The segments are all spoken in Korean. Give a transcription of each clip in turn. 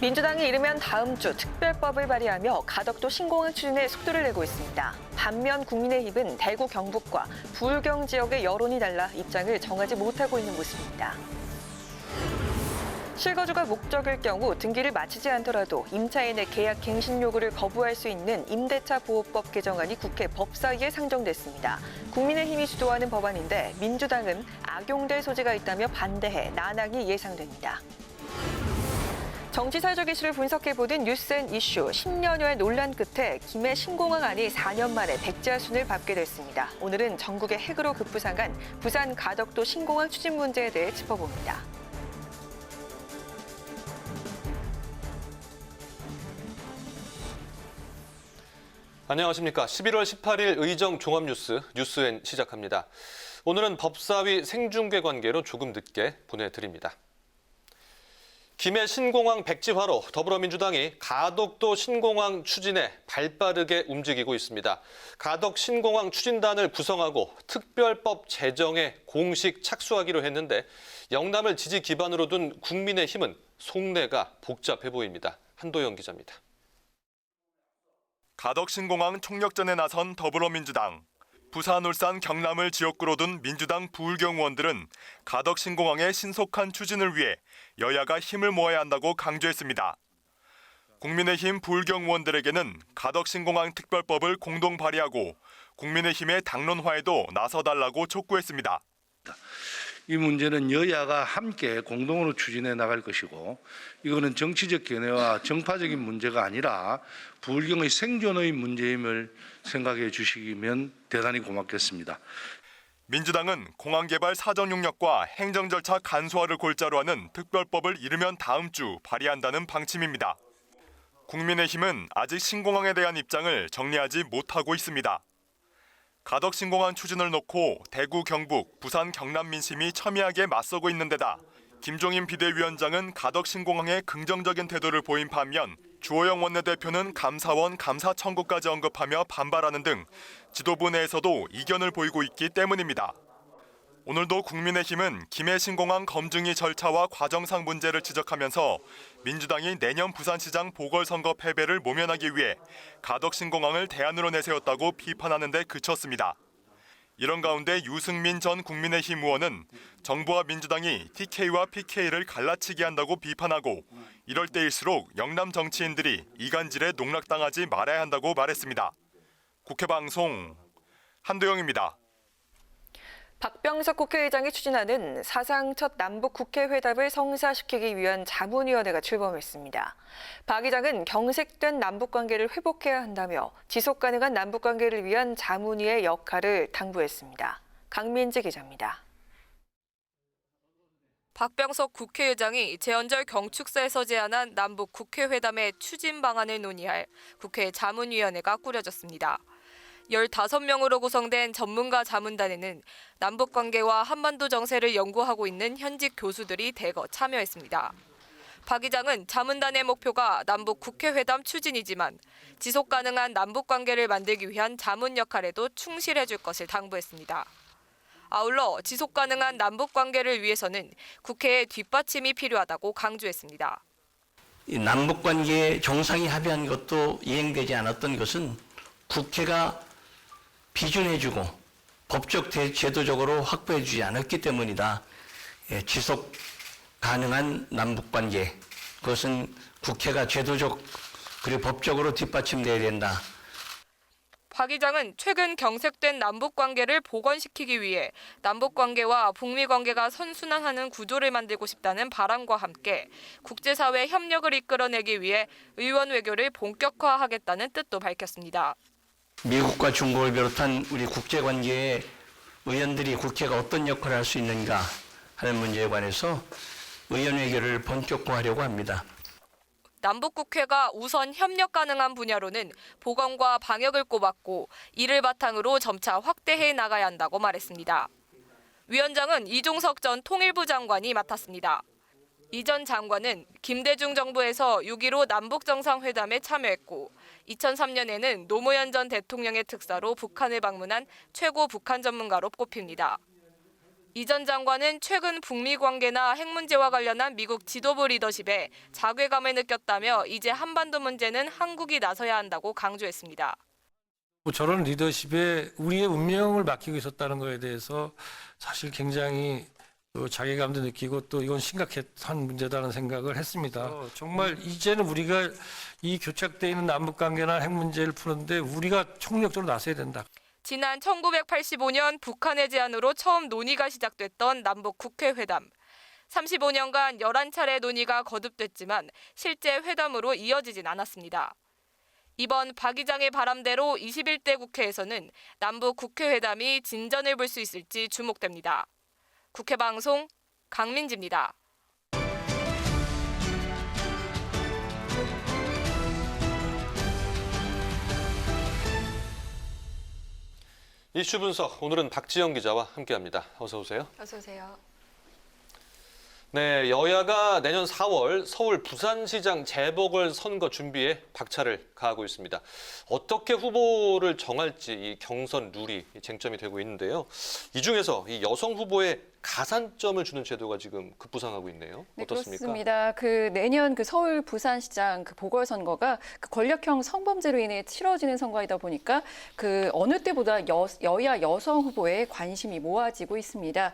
민주당이 이르면 다음 주 특별법을 발의하며 가덕도 신공항 추진에 속도를 내고 있습니다. 반면 국민의힘은 대구 경북과 부울경 지역의 여론이 달라 입장을 정하지 못하고 있는 모습입니다. 실거주가 목적일 경우 등기를 마치지 않더라도 임차인의 계약 갱신 요구를 거부할 수 있는 임대차 보호법 개정안이 국회 법사위에 상정됐습니다. 국민의힘이 주도하는 법안인데 민주당은 악용될 소지가 있다며 반대해 난항이 예상됩니다. 정치사회적 이슈를 분석해보는 뉴스앤 이슈 10년여의 논란 끝에 김해 신공항안이 4년 만에 백지화순을 밟게 됐습니다. 오늘은 전국의 핵으로 급부상한 부산 가덕도 신공항 추진 문제에 대해 짚어봅니다. 안녕하십니까. 11월 18일 의정 종합뉴스 뉴스엔 시작합니다. 오늘은 법사위 생중계 관계로 조금 늦게 보내드립니다. 김해 신공항 백지화로 더불어민주당이 가덕도 신공항 추진에 발빠르게 움직이고 있습니다. 가덕 신공항 추진단을 구성하고 특별법 제정에 공식 착수하기로 했는데 영남을 지지 기반으로 둔 국민의힘은 속내가 복잡해 보입니다. 한도영 기자입니다. 가덕 신공항 총력전에 나선 더불어민주당. 부산, 울산, 경남을 지역구로 둔 민주당 부울경 의원들은 가덕 신공항의 신속한 추진을 위해 여야가 힘을 모아야 한다고 강조했습니다. 국민의힘 부울경 의원들에게는 가덕 신공항 특별법을 공동 발의하고 국민의힘의 당론화에도 나서달라고 촉구했습니다. 이 문제는 여야가 함께 공동으로 추진해 나갈 것이고 이거는 정치적 견해와 정파적인 문제가 아니라 부울경의 생존의 문제임을 생각해 주시면 대단히 고맙겠습니다. 민주당은 공항개발 사정용역과 행정 절차 간소화를 골자로 하는 특별법을 이르면 다음 주 발의한다는 방침입니다. 국민의힘은 아직 신공항에 대한 입장을 정리하지 못하고 있습니다. 가덕 신공항 추진을 놓고 대구, 경북, 부산, 경남 민심이 첨예하게 맞서고 있는 데다 김종인 비대위원장은 가덕 신공항에 긍정적인 태도를 보인 반면 주호영 원내대표는 감사원 감사 청구까지 언급하며 반발하는 등 지도부 내에서도 이견을 보이고 있기 때문입니다. 오늘도 국민의힘은 김해 신공항 검증이 절차와 과정상 문제를 지적하면서 민주당이 내년 부산시장 보궐선거 패배를 모면하기 위해 가덕 신공항을 대안으로 내세웠다고 비판하는 데 그쳤습니다. 이런 가운데 유승민 전 국민의힘 의원은 정부와 민주당이 TK와 PK를 갈라치기 한다고 비판하고 이럴 때일수록 영남 정치인들이 이간질에 농락당하지 말아야 한다고 말했습니다. 국회방송 한도영입니다. 박병석 국회의장이 추진하는 사상 첫 남북 국회회담을 성사시키기 위한 자문위원회가 출범했습니다. 박 의장은 경색된 남북관계를 회복해야 한다며 지속가능한 남북관계를 위한 자문위의 역할을 당부했습니다. 강민지 기자입니다. 박병석 국회의장이 재헌절 경축사에서 제안한 남북 국회회담의 추진 방안을 논의할 국회 자문위원회가 꾸려졌습니다. 15명으로 구성된 전문가 자문단에는 남북관계와 한반도 정세를 연구하고 있는 현직 교수들이 대거 참여했습니다. 박 의장은 자문단의 목표가 남북 국회회담 추진이지만 지속가능한 남북관계를 만들기 위한 자문 역할에도 충실해 줄 것을 당부했습니다. 아울러 지속가능한 남북관계를 위해서는 국회의 뒷받침이 필요하다고 강조했습니다. 남북관계에 정상이 합의한 것도 이행되지 않았던 것은 국회가 비준해주고 법적 제도적으로 확보해주지 않았기 때문이다. 지속 가능한 남북관계, 그것은 국회가 제도적 그리고 법적으로 뒷받침돼야 된다. 박 의장은 최근 경색된 남북관계를 복원시키기 위해 남북관계와 북미관계가 선순환하는 구조를 만들고 싶다는 바람과 함께 국제사회 협력을 이끌어내기 위해 의원 외교를 본격화하겠다는 뜻도 밝혔습니다. 미국과 중국을 비롯한 우리 국제관계에 의원들이 국회가 어떤 역할을 할 수 있는가 하는 문제에 관해서 의원 외교를 본격화하려고 합니다. 남북국회가 우선 협력 가능한 분야로는 보건과 방역을 꼽았고 이를 바탕으로 점차 확대해 나가야 한다고 말했습니다. 위원장은 이종석 전 통일부 장관이 맡았습니다. 이 전 장관은 김대중 정부에서 6.15 남북정상회담에 참여했고 2003년에는 노무현 전 대통령의 특사로 북한을 방문한 최고 북한 전문가로 꼽힙니다. 이 전 장관은 최근 북미 관계나 핵 문제와 관련한 미국 지도부 리더십에 자괴감을 느꼈다며 이제 한반도 문제는 한국이 나서야 한다고 강조했습니다. 저런 리더십에 우리의 운명을 맡기고 있었다는 것에 대해서 사실 굉장히 자괴감도 느끼고 또 이건 심각한 문제다는 생각을 했습니다. 정말 이제는 우리가 이 교착되어 있는 남북관계나 핵 문제를 푸는데 우리가 총력적으로 나서야 된다. 지난 1985년 북한의 제안으로 처음 논의가 시작됐던 남북 국회 회담. 35년간 11차례 논의가 거듭됐지만 실제 회담으로 이어지진 않았습니다. 이번 박 의장의 바람대로 21대 국회에서는 남북 국회 회담이 진전을 볼 수 있을지 주목됩니다. 국회 방송 강민지입니다. 이슈 분석, 오늘은 박지영 기자와 함께합니다. 어서 오세요. 어서 오세요. 네, 여야가 내년 4월 서울 부산시장 재보궐선거 준비에 박차를 가하고 있습니다. 어떻게 후보를 정할지 이 경선 룰이 쟁점이 되고 있는데요. 이 중에서 이 여성 후보에 가산점을 주는 제도가 지금 급부상하고 있네요. 네, 어떻습니까? 그렇습니다. 내년 서울 부산시장 보궐선거가 권력형 성범죄로 인해 치러지는 선거이다 보니까 어느 때보다 여야 여성 후보에 관심이 모아지고 있습니다.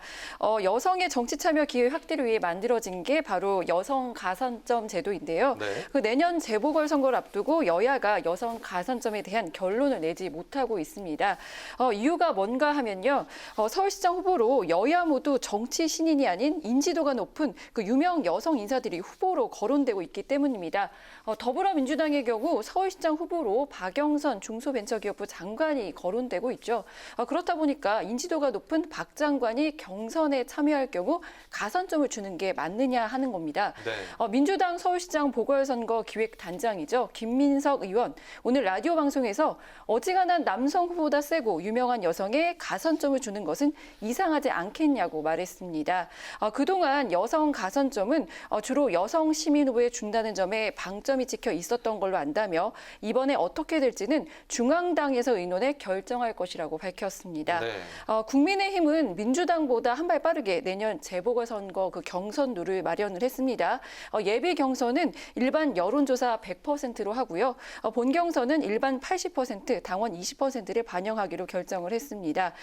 여성의 정치 참여 기회 확대를 위해 만들어진 게 바로 여성 가산점 제도인데요. 네. 내년 재보궐선거를 앞두고 여야가 여성 가산점에 대한 결론을 내지 못하고 있습니다. 이유가 뭔가 하면요. 서울시장 후보로 여야 모두 정치 신인이 아닌 인지도가 높은 유명 여성 인사들이 후보로 거론되고 있기 때문입니다. 더불어민주당의 경우 서울시장 후보로 박영선 중소벤처기업부 장관이 거론되고 있죠. 그렇다 보니까 인지도가 높은 박 장관이 경선에 참여할 경우 가산점을 주는 게 맞느냐 하는 겁니다. 네. 민주당 서울시장 보궐선거 기획단장이죠. 김민석 의원 오늘 라디오 방송에서 어지간한 남성 후보보다 세고 유명한 여성에 가산점을 주는 것은 이상하지 않겠냐고 말했습니다. 그동안 여성 가산점은 주로 여성 시민 후보에 준다는 점에 방점이 찍혀 있었던 걸로 안다며 이번에 어떻게 될지는 중앙당에서 의논해 결정할 것이라고 밝혔습니다. 네. 국민의힘은 민주당보다 한 발 빠르게 내년 재보궐선거 경선 룰을 마련을 했습니다. 예비 경선은 일반 여론조사 100%로 하고요. 본 경선은 일반 80%, 당원 20%를 반영하기로 결정을 했습니다.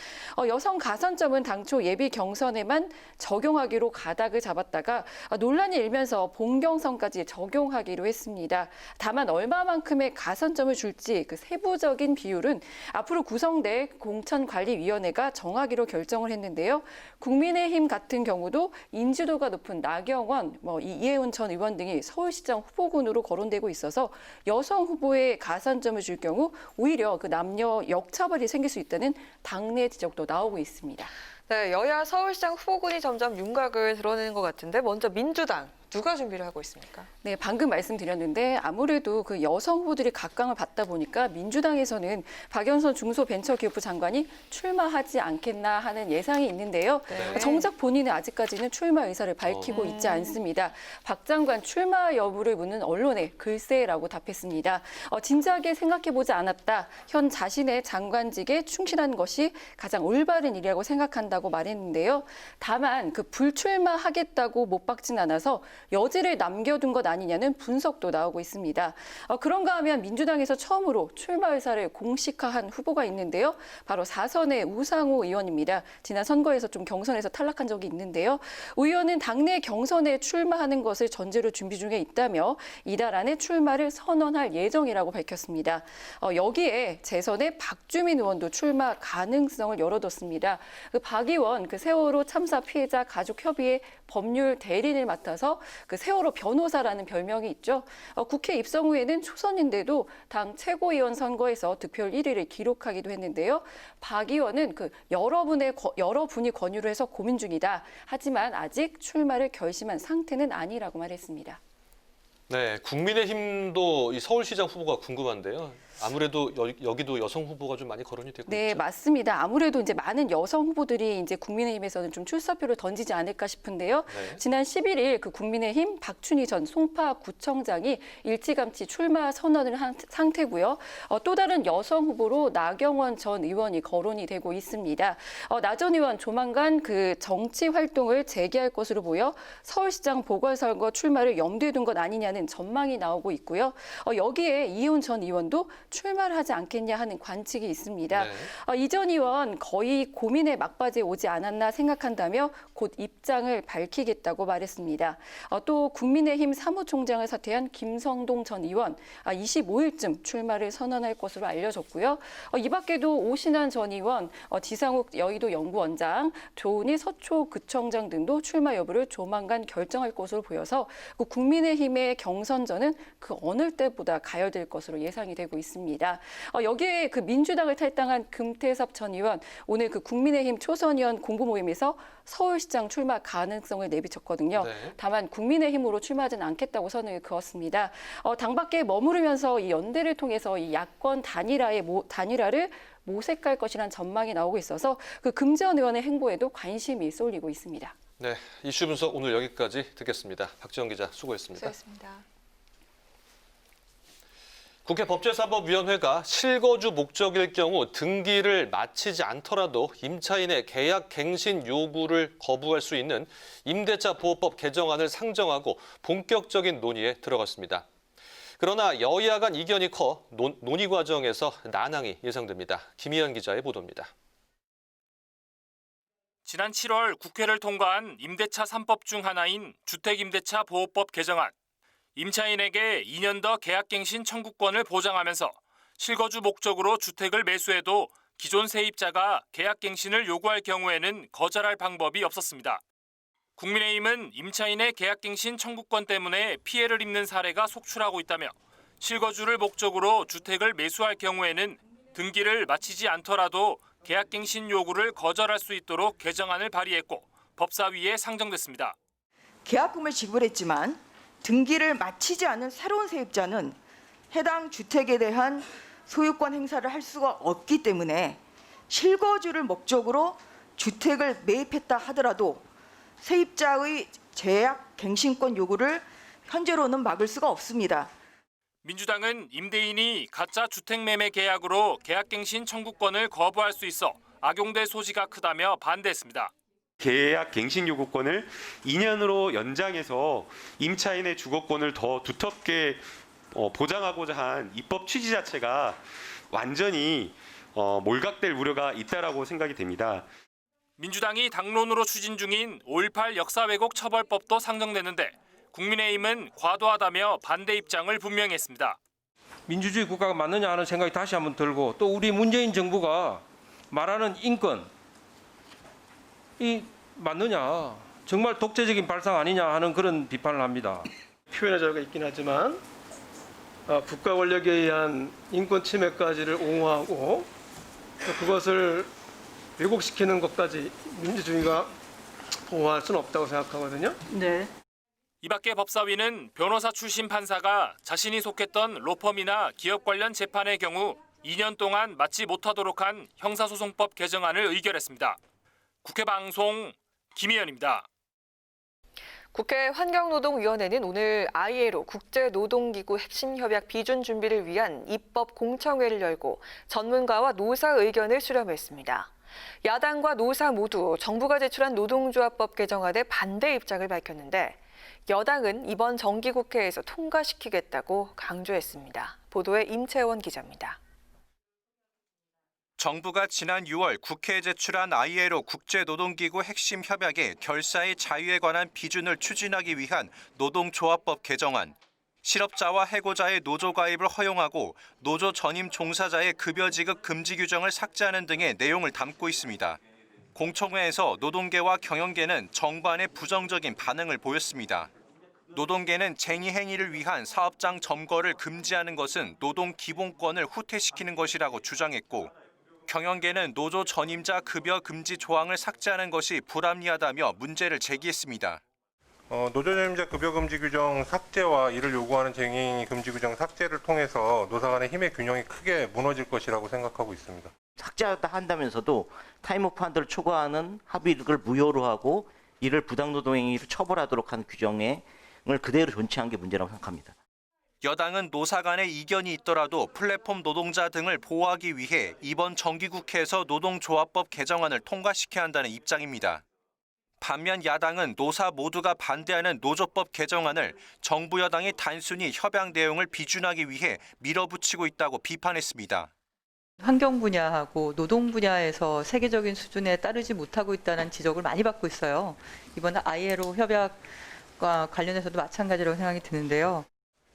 여성 가산점은 당초 예비 경선에만 적용하기로 가닥을 잡았다가 논란이 일면서 본 경선까지 적용하기로 했습니다. 다만 얼마만큼의 가산점을 줄지 세부적인 비율은 앞으로 구성될 공천관리위원회가 정하기로 결정을 했는데요. 국민의힘 같은 경우도 인지도가 높은 나경원, 이해운 전 의원 등이 서울시장 후보군으로 거론되고 있어서 여성 후보에 가산점을 줄 경우 오히려 남녀 역차별이 생길 수 있다는 당내 지적도 나오고 있습니다. 네, 여야 서울시장 후보군이 점점 윤곽을 드러내는 것 같은데 먼저 민주당 누가 준비를 하고 있습니까? 네, 방금 말씀드렸는데 아무래도 여성 후보들이 각광을 받다 보니까 민주당에서는 박영선 중소벤처기업부 장관이 출마하지 않겠나 하는 예상이 있는데요. 네. 정작 본인은 아직까지는 출마 의사를 밝히고 있지 않습니다. 박 장관 출마 여부를 묻는 언론에 글쎄라고 답했습니다. 진지하게 생각해보지 않았다. 현 자신의 장관직에 충실한 것이 가장 올바른 일이라고 생각한다고 말했는데요. 다만 불출마하겠다고 못 박진 않아서 여지를 남겨둔 것 아니냐는 분석도 나오고 있습니다. 그런가 하면 민주당에서 처음으로 출마 의사를 공식화한 후보가 있는데요. 바로 4선의 우상호 의원입니다. 지난 선거에서 좀 경선에서 탈락한 적이 있는데요. 의원은 당내 경선에 출마하는 것을 전제로 준비 중에 있다며 이달 안에 출마를 선언할 예정이라고 밝혔습니다. 여기에 재선의 박주민 의원도 출마 가능성을 열어뒀습니다. 박 의원 세월호 참사 피해자 가족협의회 법률 대리인을 맡아서 세월호 변호사라는 별명이 있죠. 국회 입성 후에는 초선인데도 당 최고위원 선거에서 득표율 1위를 기록하기도 했는데요. 박 의원은 여러분이 권유를 해서 고민 중이다. 하지만 아직 출마를 결심한 상태는 아니라고 말했습니다. 네, 국민의힘도 이 서울시장 후보가 궁금한데요. 아무래도 여기도 여성 후보가 좀 많이 거론이 되고 네, 있죠. 맞습니다. 아무래도 이제 많은 여성 후보들이 이제 국민의힘에서는 좀 출사표를 던지지 않을까 싶은데요. 네. 지난 11일 그 국민의힘 박춘희 전 송파구청장이 일찌감치 출마 선언을 한 상태고요. 또 다른 여성 후보로 나경원 전 의원이 거론이 되고 있습니다. 나 전 의원 조만간 그 정치 활동을 재개할 것으로 보여 서울시장 보궐선거 출마를 염두에 둔 것 아니냐는 전망이 나오고 있고요. 여기에 이훈 전 의원도 출마를 하지 않겠냐 하는 관측이 있습니다. 네. 이 전 의원 거의 고민의 막바지에 오지 않았나 생각한다며 곧 입장을 밝히겠다고 말했습니다. 또 국민의힘 사무총장을 사퇴한 김성동 전 의원 25일쯤 출마를 선언할 것으로 알려졌고요. 이 밖에도 오신환 전 의원, 지상욱 여의도 연구원장, 조은희 서초구청장 등도 출마 여부를 조만간 결정할 것으로 보여서 국민의힘의 경선전은 그 어느 때보다 가열될 것으로 예상이 되고 있습니다. 여기에 그 민주당을 탈당한 금태섭 전 의원 오늘 그 국민의힘 초선의원 공부 모임에서 서울시장 출마 가능성을 내비쳤거든요. 네. 다만 국민의힘으로 출마하지는 않겠다고 선을 그었습니다. 당 밖에 머무르면서 이 연대를 통해서 이 야권 단일화를 모색할 것이라는 전망이 나오고 있어서 그 금전 의원의 행보에도 관심이 쏠리고 있습니다. 네, 이슈 분석 오늘 여기까지 듣겠습니다. 박지영 기자 수고했습니다. 수고하셨습니다. 국회 법제사법위원회가 실거주 목적일 경우 등기를 마치지 않더라도 임차인의 계약 갱신 요구를 거부할 수 있는 임대차 보호법 개정안을 상정하고 본격적인 논의에 들어갔습니다. 그러나 여야 간 이견이 커 논의 과정에서 난항이 예상됩니다. 김희연 기자의 보도입니다. 지난 7월 국회를 통과한 임대차 3법 중 하나인 주택임대차 보호법 개정안. 임차인에게 2년 더 계약갱신 청구권을 보장하면서 실거주 목적으로 주택을 매수해도 기존 세입자가 계약갱신을 요구할 경우에는 거절할 방법이 없었습니다. 국민의힘은 임차인의 계약갱신 청구권 때문에 피해를 입는 사례가 속출하고 있다며 실거주를 목적으로 주택을 매수할 경우에는 등기를 마치지 않더라도 계약갱신 요구를 거절할 수 있도록 개정안을 발의했고 법사위에 상정됐습니다. 계약금을 지불했지만 등기를 마치지 않은 새로운 세입자는 해당 주택에 대한 소유권 행사를 할 수가 없기 때문에 실거주를 목적으로 주택을 매입했다 하더라도 세입자의 재약 갱신권 요구를 현재로는 막을 수가 없습니다. 민주당은 임대인이 가짜 주택 매매 계약으로 계약갱신 청구권을 거부할 수 있어 악용될 소지가 크다며 반대했습니다. 계약 갱신 요구권을 2년으로 연장해서 임차인의 주거권을 더 두텁게 보장하고자 한 입법 취지 자체가 완전히 몰각될 우려가 있다라고 생각이 됩니다. 민주당이 당론으로 추진 중인 5.18 역사 왜곡 처벌법도 상정됐는데 국민의힘은 과도하다며 반대 입장을 분명히 했습니다. 민주주의 국가가 맞느냐 하는 생각이 다시 한번 들고 또 우리 문재인 정부가 말하는 인권 이 맞느냐 정말 독재적인 발상 아니냐 하는 그런 비판을 합니다. 표현의 자유가 있긴 하지만 국가 권력에 의한 인권 침해까지를 옹호하고 그것을 왜곡시키는 것까지 민주주의가 보호할 수는 없다고 생각하거든요. 네. 이 밖에 법사위는 변호사 출신 판사가 자신이 속했던 로펌이나 기업 관련 재판의 경우 2년 동안 마치 못하도록 한 형사소송법 개정안을 의결했습니다. 국회 방송 김희연입니다. 국회 환경노동위원회는 오늘 ILO 국제노동기구 핵심협약 비준 준비를 위한 입법 공청회를 열고 전문가와 노사 의견을 수렴했습니다. 야당과 노사 모두 정부가 제출한 노동조합법 개정안에 반대 입장을 밝혔는데 여당은 이번 정기국회에서 통과시키겠다고 강조했습니다. 보도에 임채원 기자입니다. 정부가 지난 6월 국회에 제출한 ILO 국제노동기구 핵심 협약의 결사의 자유에 관한 비준을 추진하기 위한 노동조합법 개정안, 실업자와 해고자의 노조 가입을 허용하고 노조 전임 종사자의 급여 지급 금지 규정을 삭제하는 등의 내용을 담고 있습니다. 공청회에서 노동계와 경영계는 정반의 부정적인 반응을 보였습니다. 노동계는 쟁의 행위를 위한 사업장 점거를 금지하는 것은 노동 기본권을 후퇴시키는 것이라고 주장했고 경영계는 노조 전임자 급여 금지 조항을 삭제하는 것이 불합리하다며 문제를 제기했습니다. 노조임자 급여금지 규정 삭제와 이를 요구하는 쟁의 금지 규정 삭제를 통해서 노사 간의 힘의 균형이 크게 무너질 것이라고 생각하고 있습니다. 삭제한다면서도 타임오프 한도를 초과하는 합의를 무효로 하고 이를 부당노동행위로 처벌하도록 한 규정을 그대로 존치한 게 문제라고 생각합니다. 여당은 노사 간의 이견이 있더라도 플랫폼 노동자 등을 보호하기 위해 이번 정기국회에서 노동조합법 개정안을 통과시켜야 한다는 입장입니다. 반면 야당은 노사 모두가 반대하는 노조법 개정안을 정부 여당이 단순히 협약 내용을 비준하기 위해 밀어붙이고 있다고 비판했습니다. 환경 분야하고 노동 분야에서 세계적인 수준에 따르지 못하고 있다는 지적을 많이 받고 있어요. 이번 ILO 협약과 관련해서도 마찬가지라고 생각이 드는데요.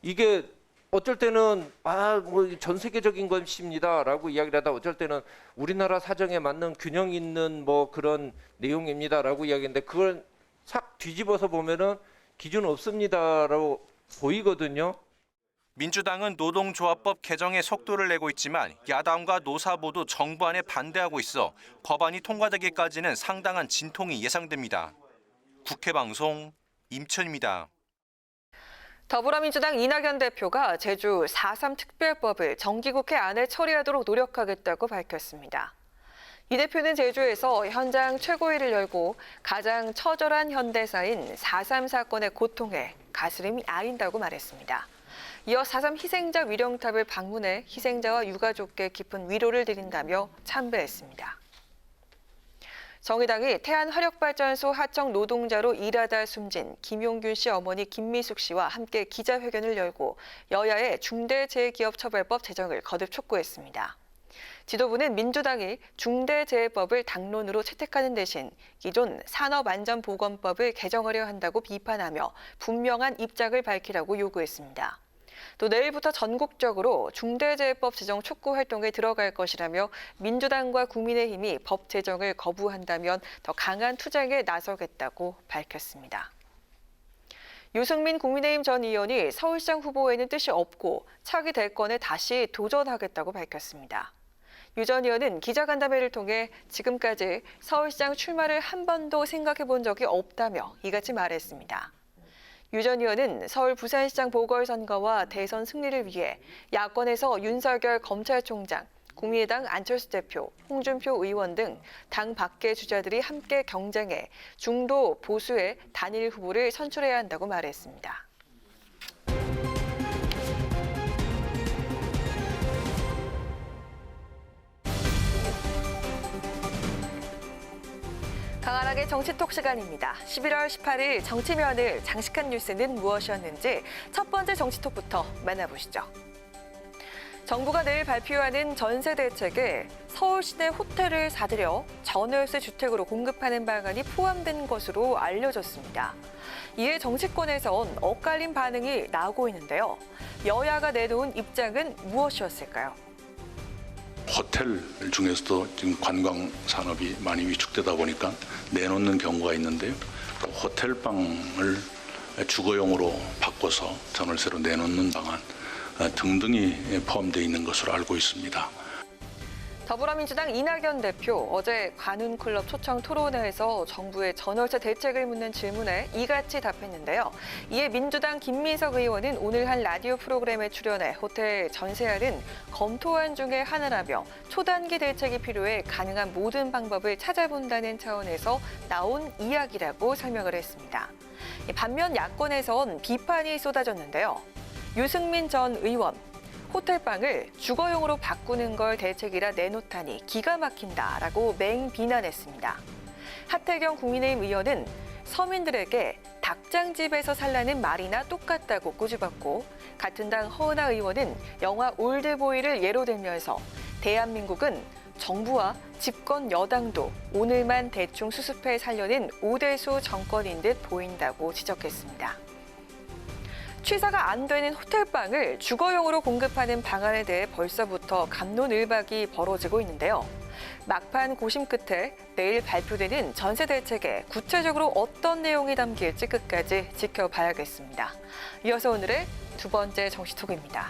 이게 어쩔 때는 뭐 전 세계적인 것입니다라고 이야기를 하다 어쩔 때는 우리나라 사정에 맞는 균형 있는 뭐 그런 내용입니다라고 이야기했는데 그걸 싹 뒤집어서 보면은 기준 없습니다라고 보이거든요. 민주당은 노동조합법 개정에 속도를 내고 있지만 야당과 노사 모두 정부안에 반대하고 있어 법안이 통과되기까지는 상당한 진통이 예상됩니다. 국회방송 임천입니다. 더불어민주당 이낙연 대표가 제주 4.3 특별법을 정기국회 안에 처리하도록 노력하겠다고 밝혔습니다. 이 대표는 제주에서 현장 최고위를 열고 가장 처절한 현대사인 4.3 사건의 고통에 가스름이 아린다고 말했습니다. 이어 4.3 희생자 위령탑을 방문해 희생자와 유가족께 깊은 위로를 드린다며 참배했습니다. 정의당이 태안화력발전소 하청 노동자로 일하다 숨진 김용균 씨 어머니 김미숙 씨와 함께 기자회견을 열고 여야의 중대재해기업처벌법 제정을 거듭 촉구했습니다. 지도부는 민주당이 중대재해법을 당론으로 채택하는 대신 기존 산업안전보건법을 개정하려 한다고 비판하며 분명한 입장을 밝히라고 요구했습니다. 또 내일부터 전국적으로 중대재해법 제정 촉구 활동에 들어갈 것이라며 민주당과 국민의힘이 법 제정을 거부한다면 더 강한 투쟁에 나서겠다고 밝혔습니다. 유승민 국민의힘 전 의원이 서울시장 후보에는 뜻이 없고 차기 대권에 다시 도전하겠다고 밝혔습니다. 유 전 의원은 기자간담회를 통해 지금까지 서울시장 출마를 한 번도 생각해 본 적이 없다며 이같이 말했습니다. 유 전 의원은 서울 부산시장 보궐선거와 대선 승리를 위해 야권에서 윤석열 검찰총장, 국민의당 안철수 대표, 홍준표 의원 등 당 밖의 주자들이 함께 경쟁해 중도 보수의 단일 후보를 선출해야 한다고 말했습니다. 강한하게 정치톡 시간입니다. 11월 18일 정치면을 장식한 뉴스는 무엇이었는지 첫 번째 정치톡부터 만나보시죠. 정부가 내일 발표하는 전세 대책에 서울 시내 호텔을 사들여 전월세 주택으로 공급하는 방안이 포함된 것으로 알려졌습니다. 이에 정치권에선 엇갈린 반응이 나오고 있는데요. 여야가 내놓은 입장은 무엇이었을까요? 호텔 중에서도 지금 관광 산업이 많이 위축되다 보니까 내놓는 경우가 있는데요. 또 호텔방을 주거용으로 바꿔서 전월세로 내놓는 방안 등등이 포함되어 있는 것으로 알고 있습니다. 더불어민주당 이낙연 대표 어제 관훈클럽 초청 토론회에서 정부의 전월세 대책을 묻는 질문에 이같이 답했는데요. 이에 민주당 김민석 의원은 오늘 한 라디오 프로그램에 출연해 호텔 전세알은 검토안 중에 하나라며 초단기 대책이 필요해 가능한 모든 방법을 찾아본다는 차원에서 나온 이야기라고 설명을 했습니다. 반면 야권에선 비판이 쏟아졌는데요. 유승민 전 의원. 호텔방을 주거용으로 바꾸는 걸 대책이라 내놓다니 기가 막힌다라고 맹비난했습니다. 하태경 국민의힘 의원은 서민들에게 닭장집에서 살라는 말이나 똑같다고 꼬집었고 같은 당 허은하 의원은 영화 올드보이를 예로 들면서 대한민국은 정부와 집권 여당도 오늘만 대충 수습해 살려는 오대수 정권인 듯 보인다고 지적했습니다. 취사가 안 되는 호텔방을 주거용으로 공급하는 방안에 대해 벌써부터 갑론을박이 벌어지고 있는데요. 막판 고심 끝에 내일 발표되는 전세 대책에 구체적으로 어떤 내용이 담길지 끝까지 지켜봐야겠습니다. 이어서 오늘의 두 번째 정치톡입니다.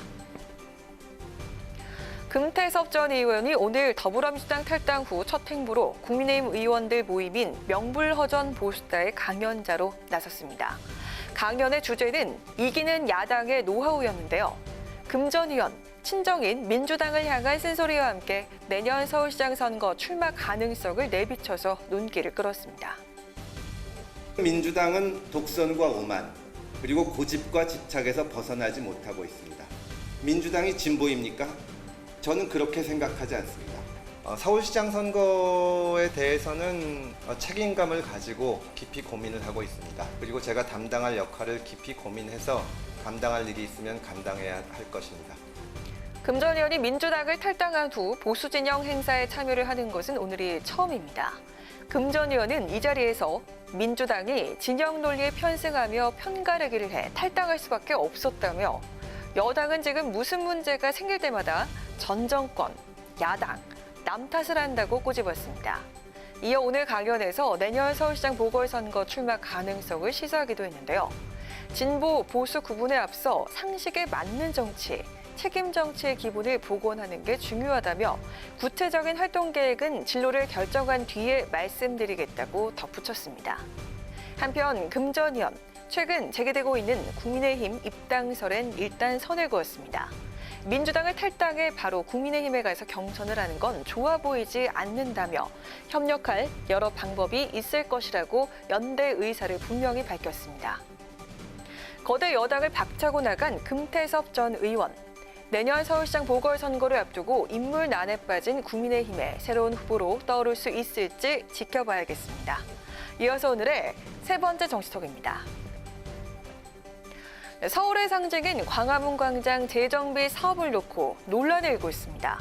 금태섭 전 의원이 오늘 더불어민주당 탈당 후 첫 행보로 국민의힘 의원들 모임인 명불허전 보수다의 강연자로 나섰습니다. 강연의 주제는 이기는 야당의 노하우였는데요. 금 전 의원, 친정인 민주당을 향한 쓴소리와 함께 내년 서울시장 선거 출마 가능성을 내비쳐서 논기를 끌었습니다. 민주당은 독선과 오만, 그리고 고집과 집착에서 벗어나지 못하고 있습니다. 민주당이 진보입니까? 저는 그렇게 생각하지 않습니다. 서울시장 선거에 대해서는 책임감을 가지고 깊이 고민을 하고 있습니다. 그리고 제가 담당할 역할을 깊이 고민해서 감당할 일이 있으면 감당해야 할 것입니다. 금 전 의원이 민주당을 탈당한 후 보수 진영 행사에 참여를 하는 것은 오늘이 처음입니다. 금 전 의원은 이 자리에서 민주당이 진영 논리에 편승하며 편가르기를 해 탈당할 수밖에 없었다며 여당은 지금 무슨 문제가 생길 때마다 전 정권, 야당, 남 탓을 한다고 꼬집었습니다. 이어 오늘 강연에서 내년 서울시장 보궐선거 출마 가능성을 시사하기도 했는데요. 진보, 보수 구분에 앞서 상식에 맞는 정치, 책임 정치의 기본을 복원하는 게 중요하다며 구체적인 활동 계획은 진로를 결정한 뒤에 말씀드리겠다고 덧붙였습니다. 한편 금 전 의원, 최근 재개되고 있는 국민의힘 입당설엔 일단 선을 그었습니다. 민주당을 탈당해 바로 국민의힘에 가서 경선을 하는 건 좋아 보이지 않는다며 협력할 여러 방법이 있을 것이라고 연대 의사를 분명히 밝혔습니다. 거대 여당을 박차고 나간 금태섭 전 의원. 내년 서울시장 보궐선거를 앞두고 인물난에 빠진 국민의힘의 새로운 후보로 떠오를 수 있을지 지켜봐야겠습니다. 이어서 오늘의 세 번째 정치톡입니다. 서울의 상징인 광화문 광장 재정비 사업을 놓고 논란이 일고 있습니다.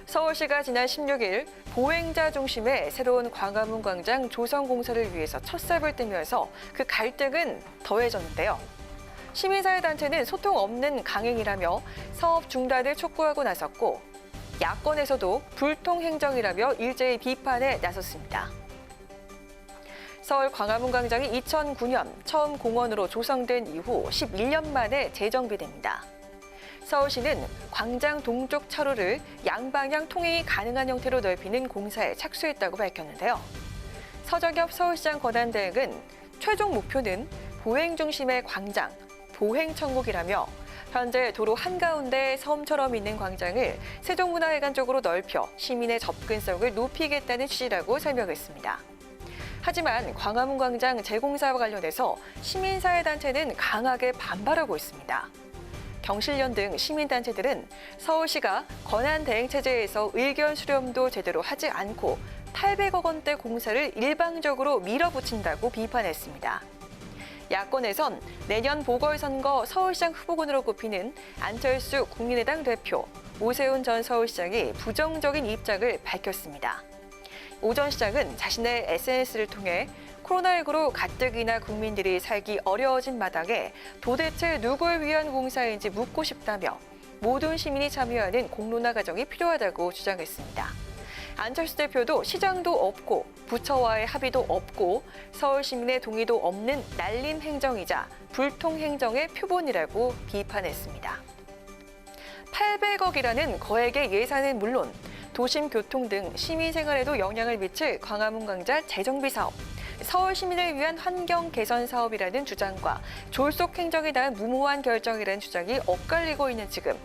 서울시가 지난 16일 보행자 중심의 새로운 광화문 광장 조성 공사를 위해서 첫삽을 떼면서 그 갈등은 더해졌는데요. 시민사회단체는 소통 없는 강행이라며 사업 중단을 촉구하고 나섰고 야권에서도 불통행정이라며 일제히 비판에 나섰습니다. 서울 광화문 광장이 2009년 처음 공원으로 조성된 이후 11년 만에 재정비됩니다. 서울시는 광장 동쪽 차로를 양방향 통행이 가능한 형태로 넓히는 공사에 착수했다고 밝혔는데요. 서정엽 서울시장 권한대행은 최종 목표는 보행 중심의 광장, 보행천국이라며 현재 도로 한가운데 섬처럼 있는 광장을 세종문화회관 쪽으로 넓혀 시민의 접근성을 높이겠다는 취지라고 설명했습니다. 하지만 광화문 광장 재공사와 관련해서 시민사회단체는 강하게 반발하고 있습니다. 경실련 등 시민단체들은 서울시가 권한대행체제에서 의견 수렴도 제대로 하지 않고 800억 원대 공사를 일방적으로 밀어붙인다고 비판했습니다. 야권에선 내년 보궐선거 서울시장 후보군으로 꼽히는 안철수 국민의당 대표, 오세훈 전 서울시장이 부정적인 입장을 밝혔습니다. 오 전 시장은 자신의 SNS를 통해 코로나19로 가뜩이나 국민들이 살기 어려워진 마당에 도대체 누굴 위한 공사인지 묻고 싶다며 모든 시민이 참여하는 공론화 과정이 필요하다고 주장했습니다. 안철수 대표도 시장도 없고 부처와의 합의도 없고 서울 시민의 동의도 없는 날림 행정이자 불통 행정의 표본이라고 비판했습니다. 800억이라는 거액의 예산은 물론 도심 교통 등 시민 생활에도 영향을 미칠 광화문 광장 재정비 사업, 서울 시민을 위한 환경 개선 사업이라는 주장과 졸속 행정에 대한 무모한 결정이라는 주장이 엇갈리고 있는 지금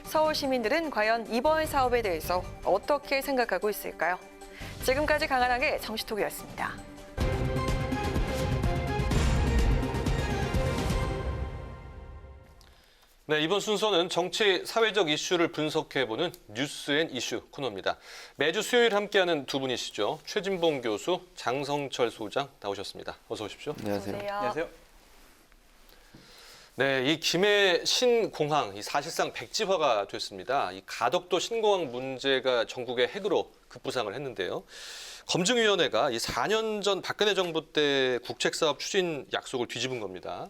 서울 시민들은 과연 이번 사업에 대해서 어떻게 생각하고 있을까요? 지금까지 강한항의 정치톡이었습니다. 네, 이번 순서는 정치, 사회적 이슈를 분석해보는 뉴스앤 이슈 코너입니다. 매주 수요일 함께하는 두 분이시죠. 최진봉 교수, 장성철 소장 나오셨습니다. 어서 오십시오. 안녕하세요. 안녕하세요. 네, 이 김해 신공항 사실상 백지화가 됐습니다. 이 가덕도 신공항 문제가 전국의 핵으로 급부상을 했는데요. 검증위원회가 이 4년 전 박근혜 정부 때 국책사업 추진 약속을 뒤집은 겁니다.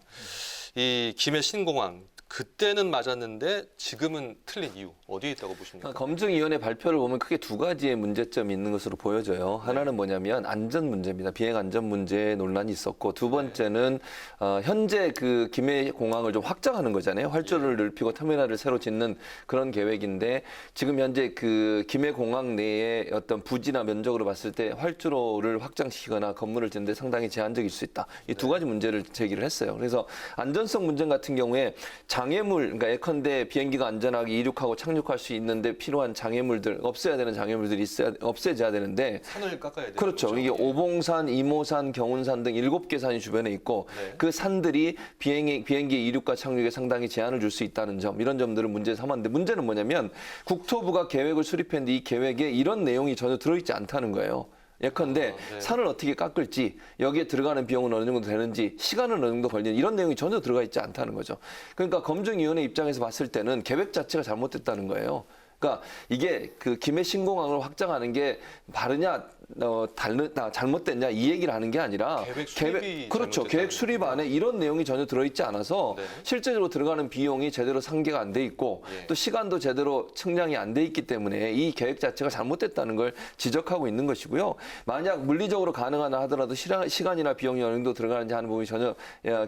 이 김해 신공항 그때는 맞았는데 지금은 틀린 이유 어디에 있다고 보십니까? 검증위원회 발표를 보면 크게 두 가지의 문제점이 있는 것으로 보여져요. 하나는 뭐냐면 안전 문제입니다. 비행 안전 문제 논란이 있었고, 두 번째는 현재 그 김해 공항을 좀 확장하는 거잖아요. 활주로를 넓히고 터미널을 새로 짓는 그런 계획인데, 지금 현재 그 김해 공항 내에 어떤 부지나 면적으로 봤을 때 활주로를 확장시키거나 건물을 짓는데 상당히 제한적일 수 있다. 이 두 가지 문제를 제기를 했어요. 그래서 안전성 문제 같은 경우에 장애물, 그러니까 예컨대 비행기가 안전하게 이륙하고 착륙할 수 있는데 필요한 장애물들, 없애야 되는 장애물들이 없애져야 되는데, 산을 깎아야 되는 그렇죠. 거죠. 이게 오봉산, 이모산, 경운산 등 7개 산이 주변에 있고, 그 산들이 비행기 이륙과 착륙에 상당히 제한을 줄 수 있다는 점, 이런 점들을 문제 삼았는데, 문제는 뭐냐면 국토부가 계획을 수립했는데 이 계획에 이런 내용이 전혀 들어있지 않다는 거예요. 예컨대 산을 어떻게 깎을지, 여기에 들어가는 비용은 어느 정도 되는지, 시간은 어느 정도 걸리는지, 이런 내용이 전혀 들어가 있지 않다는 거죠. 그러니까 검증위원회 입장에서 봤을 때는 계획 자체가 잘못됐다는 거예요. 그러니까 이게 그 김해 신공항을 확장하는 게 바르냐 잘못됐냐 이 얘기를 하는 게 아니라 그렇죠. 계획 수립 안에 이런 내용이 전혀 들어있지 않아서 실제적으로 들어가는 비용이 제대로 상계가 안 돼 있고 또 시간도 제대로 측량이 안 돼 있기 때문에 이 계획 자체가 잘못됐다는 걸 지적하고 있는 것이고요. 만약 물리적으로 가능하다 하더라도 시간이나 비용이 어느 정도 들어가는지 하는 부분이 전혀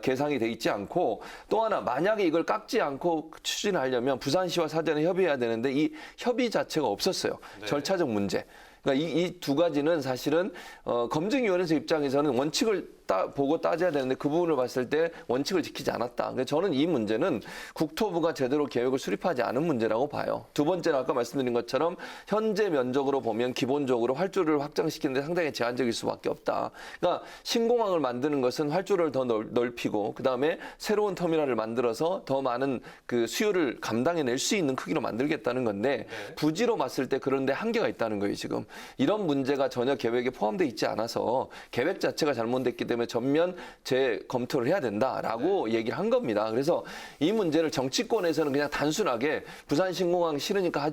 계상이 돼 있지 않고, 또 하나 만약에 이걸 깎지 않고 추진하려면 부산시와 사전에 협의해야 되는데 이 협의 자체가 없었어요. 절차적 문제. 그러니까 이 두 가지는 사실은 검증위원회 입장에서는 원칙을 보고 따져야 되는데 그 부분을 봤을 때 원칙을 지키지 않았다. 그래서 저는 이 문제는 국토부가 제대로 계획을 수립하지 않은 문제라고 봐요. 두 번째는 아까 말씀드린 것처럼 현재 면적으로 보면 기본적으로 활주로를 확장시키는데 상당히 제한적일 수밖에 없다. 그러니까 신공항을 만드는 것은 활주로를 더 넓히고 그다음에 새로운 터미널을 만들어서 더 많은 그 수요를 감당해낼 수 있는 크기로 만들겠다는 건데 부지로 봤을 때 그런데 한계가 있다는 거예요. 지금 이런 문제가 전혀 계획에 포함되어 있지 않아서 계획 자체가 잘못됐기 때문에 전면 재검토를 해야 된다라고 얘기를 한 겁니다. 그래서 이 문제를 정치권에서는 그냥 단순하게 부산 신공항 싫으니까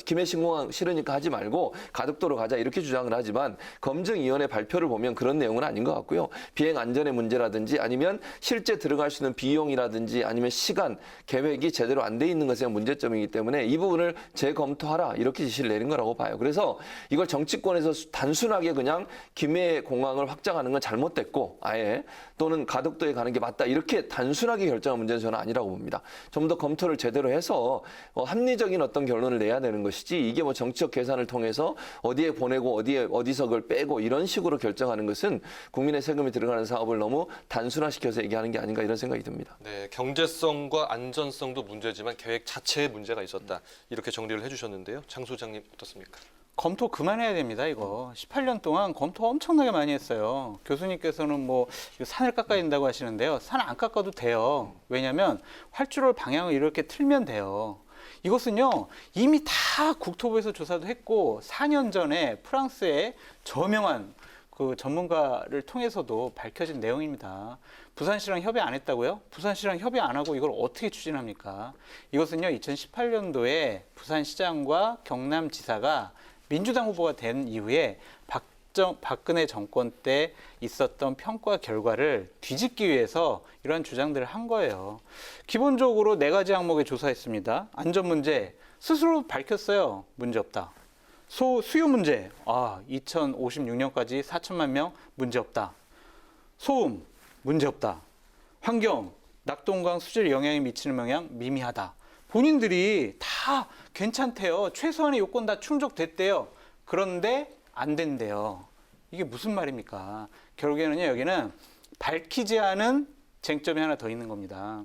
김해 신공항 싫으니까 하지 말고 가덕도로 가자 이렇게 주장을 하지만 검증위원회 발표를 보면 그런 내용은 아닌 것 같고요. 비행 안전의 문제라든지 아니면 실제 들어갈 수 있는 비용이라든지 아니면 시간, 계획이 제대로 안 돼 있는 것에 대한 문제점이기 때문에 이 부분을 재검토하라 이렇게 지시를 내린 거라고 봐요. 그래서 이걸 정치권에서 단순하게 그냥 김해 공항을 확장하는 건 잘못됐고 아예 또는 가덕도에 가는 게 맞다 이렇게 단순하게 결정한 문제는 저는 아니라고 봅니다. 좀 더 검토를 제대로 해서 합리적인 어떤 결론을 내야 되는 것이지 이게 뭐 정치적 계산을 통해서 어디에 보내고 어디서 그걸 빼고 이런 식으로 결정하는 것은 국민의 세금이 들어가는 사업을 너무 단순화시켜서 얘기하는 게 아닌가 이런 생각이 듭니다. 네, 경제성과 안전성도 문제지만 계획 자체에 문제가 있었다 이렇게 정리를 해주셨는데요. 장 소장님 어떻습니까? 검토 그만해야 됩니다. 이거 18년 동안 검토 엄청나게 많이 했어요. 교수님께서는 뭐 산을 깎아야 된다고 하시는데요. 산 안 깎아도 돼요. 왜냐하면 활주로 방향을 이렇게 틀면 돼요. 이것은요 이미 다 국토부에서 조사도 했고 4년 전에 프랑스의 저명한 그 전문가를 통해서도 밝혀진 내용입니다. 부산시랑 협의 안 했다고요? 부산시랑 협의 안 하고 이걸 어떻게 추진합니까? 이것은요 2018년도에 부산시장과 경남지사가 민주당 후보가 된 이후에 박근혜 정권 때 있었던 평가 결과를 뒤집기 위해서 이러한 주장들을 한 거예요. 기본적으로 4가지 항목에 조사했습니다. 안전 문제 스스로 밝혔어요. 문제 없다. 수요 문제 2056년까지 4천만 명 문제 없다. 소음 문제 없다. 환경 낙동강 수질 영향이 미치는 영향 미미하다. 본인들이 다 괜찮대요. 최소한의 요건 다 충족됐대요. 그런데 안 된대요. 이게 무슨 말입니까? 결국에는요, 여기는 밝히지 않은 쟁점이 하나 더 있는 겁니다.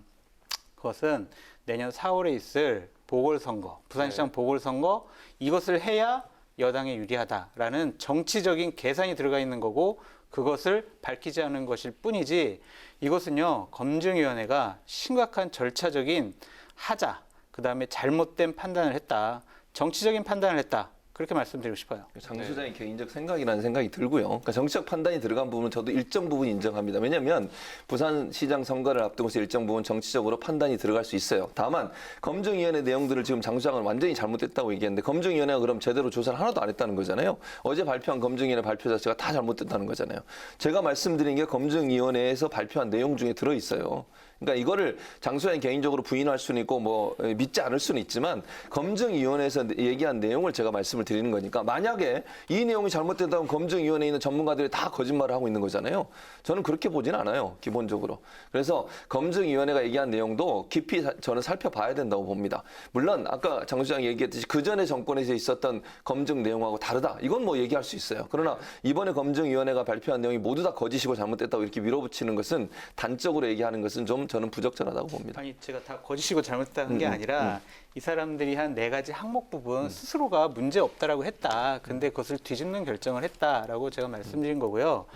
그것은 내년 4월에 있을 보궐선거, 부산시장 보궐선거, 이것을 해야 여당에 유리하다라는 정치적인 계산이 들어가 있는 거고, 그것을 밝히지 않은 것일 뿐이지, 이것은요, 검증위원회가 심각한 절차적인 하자, 그 다음에 잘못된 판단을 했다. 정치적인 판단을 했다. 그렇게 말씀드리고 싶어요. 장 소장의 개인적 생각이라는 생각이 들고요. 그러니까 정치적 판단이 들어간 부분은 저도 일정 부분 인정합니다. 왜냐하면 부산시장 선거를 앞두고서 일정 부분 정치적으로 판단이 들어갈 수 있어요. 다만 검증위원회 내용들을 지금 장 소장은 완전히 잘못됐다고 얘기했는데 검증위원회가 그럼 제대로 조사를 하나도 안 했다는 거잖아요. 어제 발표한 검증위원회 발표 자체가 다 잘못됐다는 거잖아요. 제가 말씀드린 게 검증위원회에서 발표한 내용 중에 들어있어요. 그러니까 이거를 장소장 개인적으로 부인할 수는 있고 뭐 믿지 않을 수는 있지만 검증위원회에서 얘기한 내용을 제가 말씀을 드리는 거니까 만약에 이 내용이 잘못된다면 검증위원회에 있는 전문가들이 다 거짓말을 하고 있는 거잖아요. 저는 그렇게 보진 않아요. 기본적으로. 그래서 검증위원회가 얘기한 내용도 깊이 저는 살펴봐야 된다고 봅니다. 물론 아까 장 소장이 얘기했듯이 그전에 정권에서 있었던 검증 내용하고 다르다. 이건 뭐 얘기할 수 있어요. 그러나 이번에 검증위원회가 발표한 내용이 모두 다 거짓이고 잘못됐다고 이렇게 밀어붙이는 것은 단적으로 얘기하는 것은 좀 저는 부적절하다고 봅니다. 아니 제가 다 거짓이고 잘못됐다는 게 아니라 이 사람들이 한 4가지 항목 부분 스스로가 문제 없다라고 했다. 근데 그것을 뒤집는 결정을 했다라고 제가 말씀드린 거고요.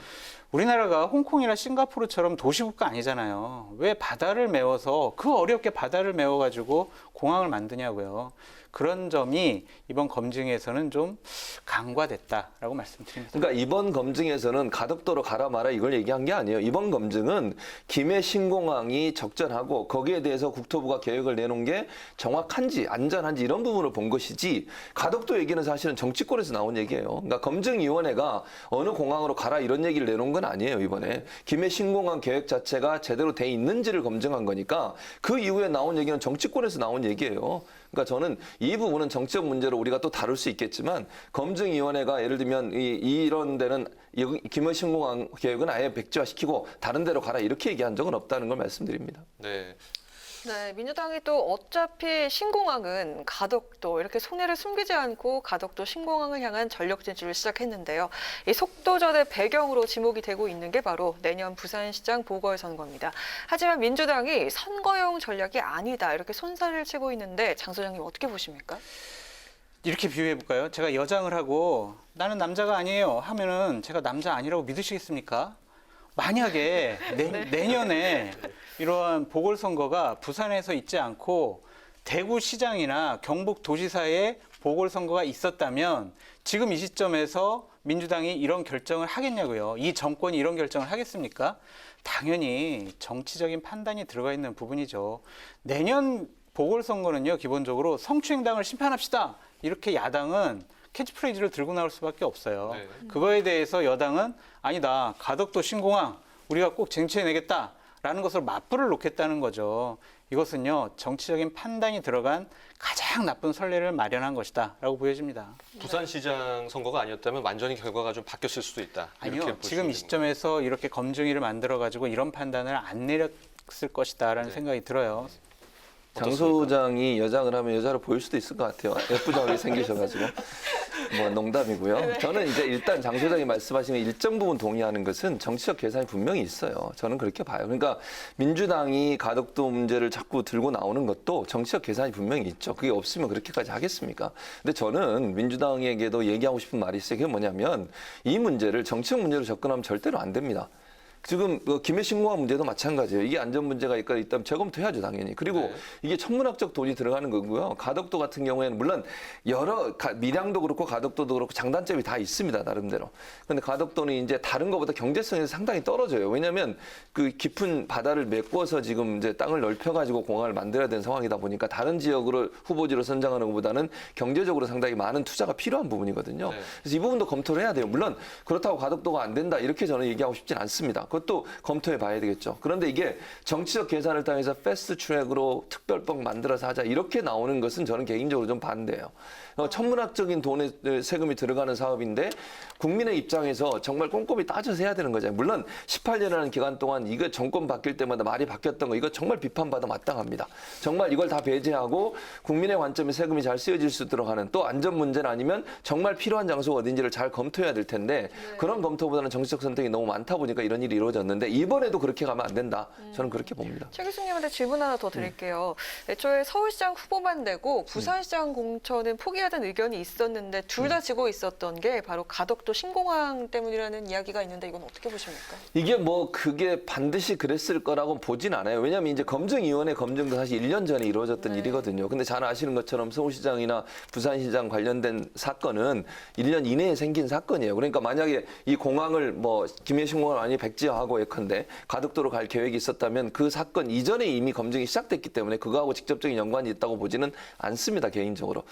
우리나라가 홍콩이나 싱가포르처럼 도시국가 아니잖아요. 왜 바다를 메워서 그 어렵게 바다를 메워가지고 공항을 만드냐고요. 그런 점이 이번 검증에서는 좀 간과됐다라고 말씀드립니다. 그러니까 이번 검증에서는 가덕도로 가라 마라 이걸 얘기한 게 아니에요. 이번 검증은 김해 신공항이 적절하고 거기에 대해서 국토부가 계획을 내놓은 게 정확한지 안전한지 이런 부분을 본 것이지 가덕도 얘기는 사실은 정치권에서 나온 얘기예요. 그러니까 검증위원회가 어느 공항으로 가라 이런 얘기를 내놓은 건 아니에요. 이번에 김해 신공항 계획 자체가 제대로 돼 있는지를 검증한 거니까 그 이후에 나온 얘기는 정치권에서 나온 얘기예요. 그러니까 저는 이 부분은 정치적 문제로 우리가 또 다룰 수 있겠지만 검증위원회가 예를 들면 이런 데는 김해 신공항 계획은 아예 백지화시키고 다른 데로 가라 이렇게 얘기한 적은 없다는 걸 말씀드립니다. 네. 네, 민주당이 또 어차피 신공항은 가덕도 이렇게 손해를 숨기지 않고 가덕도 신공항을 향한 전력 진출을 시작했는데요. 이 속도전의 배경으로 지목이 되고 있는 게 바로 내년 부산시장 보궐선거입니다. 하지만 민주당이 선거용 전략이 아니다 이렇게 손살을 치고 있는데 장 소장님 어떻게 보십니까? 이렇게 비유해 볼까요? 제가 여장을 하고 나는 남자가 아니에요 하면은 제가 남자 아니라고 믿으시겠습니까? 만약에 내년에 이러한 보궐선거가 부산에서 있지 않고 대구시장이나 경북도지사에 보궐선거가 있었다면 지금 이 시점에서 민주당이 이런 결정을 하겠냐고요. 이 정권이 이런 결정을 하겠습니까? 당연히 정치적인 판단이 들어가 있는 부분이죠. 내년 보궐선거는요, 기본적으로 성추행당을 심판합시다. 이렇게 야당은 캐치프레이즈를 들고 나올 수밖에 없어요. 네. 그거에 대해서 여당은 아니다. 가덕도 신공항 우리가 꼭 쟁취해내겠다라는 것을 맞불을 놓겠다는 거죠. 이것은요. 정치적인 판단이 들어간 가장 나쁜 선례를 마련한 것이다 라고 보여집니다. 부산시장 선거가 아니었다면 완전히 결과가 좀 바뀌었을 수도 있다. 아니요. 지금 이 시점에서 이렇게 검증위를 만들어가지고 이런 판단을 안 내렸을 것이다라는 생각이 들어요. 장 소장이 여장을 하면 여자로 보일 수도 있을 것 같아요. 예쁘장하게 생기셔가지고. 뭐 농담이고요. 저는 이제 일단 장 소장이 말씀하시는 일정 부분 동의하는 것은 정치적 계산이 분명히 있어요. 저는 그렇게 봐요. 그러니까 민주당이 가덕도 문제를 자꾸 들고 나오는 것도 정치적 계산이 분명히 있죠. 그게 없으면 그렇게까지 하겠습니까? 근데 저는 민주당에게도 얘기하고 싶은 말이 있어요. 그게 뭐냐면 이 문제를 정치적 문제로 접근하면 절대로 안 됩니다. 지금 김해 신공항 문제도 마찬가지예요. 이게 안전 문제가 있다면 재검토해야죠, 당연히. 그리고 이게 천문학적 돈이 들어가는 거고요. 가덕도 같은 경우에는 물론 여러 밀양도 그렇고 가덕도도 그렇고 장단점이 다 있습니다, 나름대로. 그런데 가덕도는 이제 다른 것보다 경제성이 상당히 떨어져요. 왜냐하면 그 깊은 바다를 메꿔서 지금 이제 땅을 넓혀가지고 공항을 만들어야 되는 상황이다 보니까 다른 지역으로 후보지로 선정하는 것보다는 경제적으로 상당히 많은 투자가 필요한 부분이거든요. 그래서 이 부분도 검토를 해야 돼요. 물론 그렇다고 가덕도가 안 된다 이렇게 저는 얘기하고 싶진 않습니다. 그것도 검토해 봐야 되겠죠. 그런데 이게 정치적 계산을 통해서 패스트 트랙으로 특별법 만들어서 하자 이렇게 나오는 것은 저는 개인적으로 좀 반대예요. 천문학적인 돈의 세금이 들어가는 사업인데 국민의 입장에서 정말 꼼꼼히 따져서 해야 되는 거잖아요. 물론 18년이라는 기간 동안 이거 정권 바뀔 때마다 말이 바뀌었던 거 이거 정말 비판받아 마땅합니다. 정말 이걸 다 배제하고 국민의 관점에 세금이 잘 쓰여질 수 있도록 하는 또 안전 문제는 아니면 정말 필요한 장소가 어딘지를 잘 검토해야 될 텐데 그런 검토보다는 정치적 선택이 너무 많다 보니까 이런 일이 이루어졌는데 이번에도 그렇게 가면 안 된다. 저는 그렇게 봅니다. 최 교수님한테 질문 하나 더 드릴게요. 애초에 서울시장 후보만 내고 부산시장 공천은 포기하는 의견이 있었는데 둘 다 지고 있었던 게 바로 가덕도 신공항 때문이라는 이야기가 있는데 이건 어떻게 보십니까? 이게 뭐 그게 반드시 그랬을 거라고 보진 않아요. 왜냐하면 이제 검증위원회 검증도 사실 1년 전에 이루어졌던 일이거든요. 근데 잘 아시는 것처럼 서울시장이나 부산시장 관련된 사건은 1년 이내에 생긴 사건이에요. 그러니까 만약에 이 공항을 뭐 김해 신공항을 많이 백지 백지화하고 예컨대 가덕도로 갈 계획이 있었다면 그 사건 이전에 이미 검증이 시작됐기 때문에 그거하고 직접적인 연관이 있다고 보지는 않습니다, 개인적으로.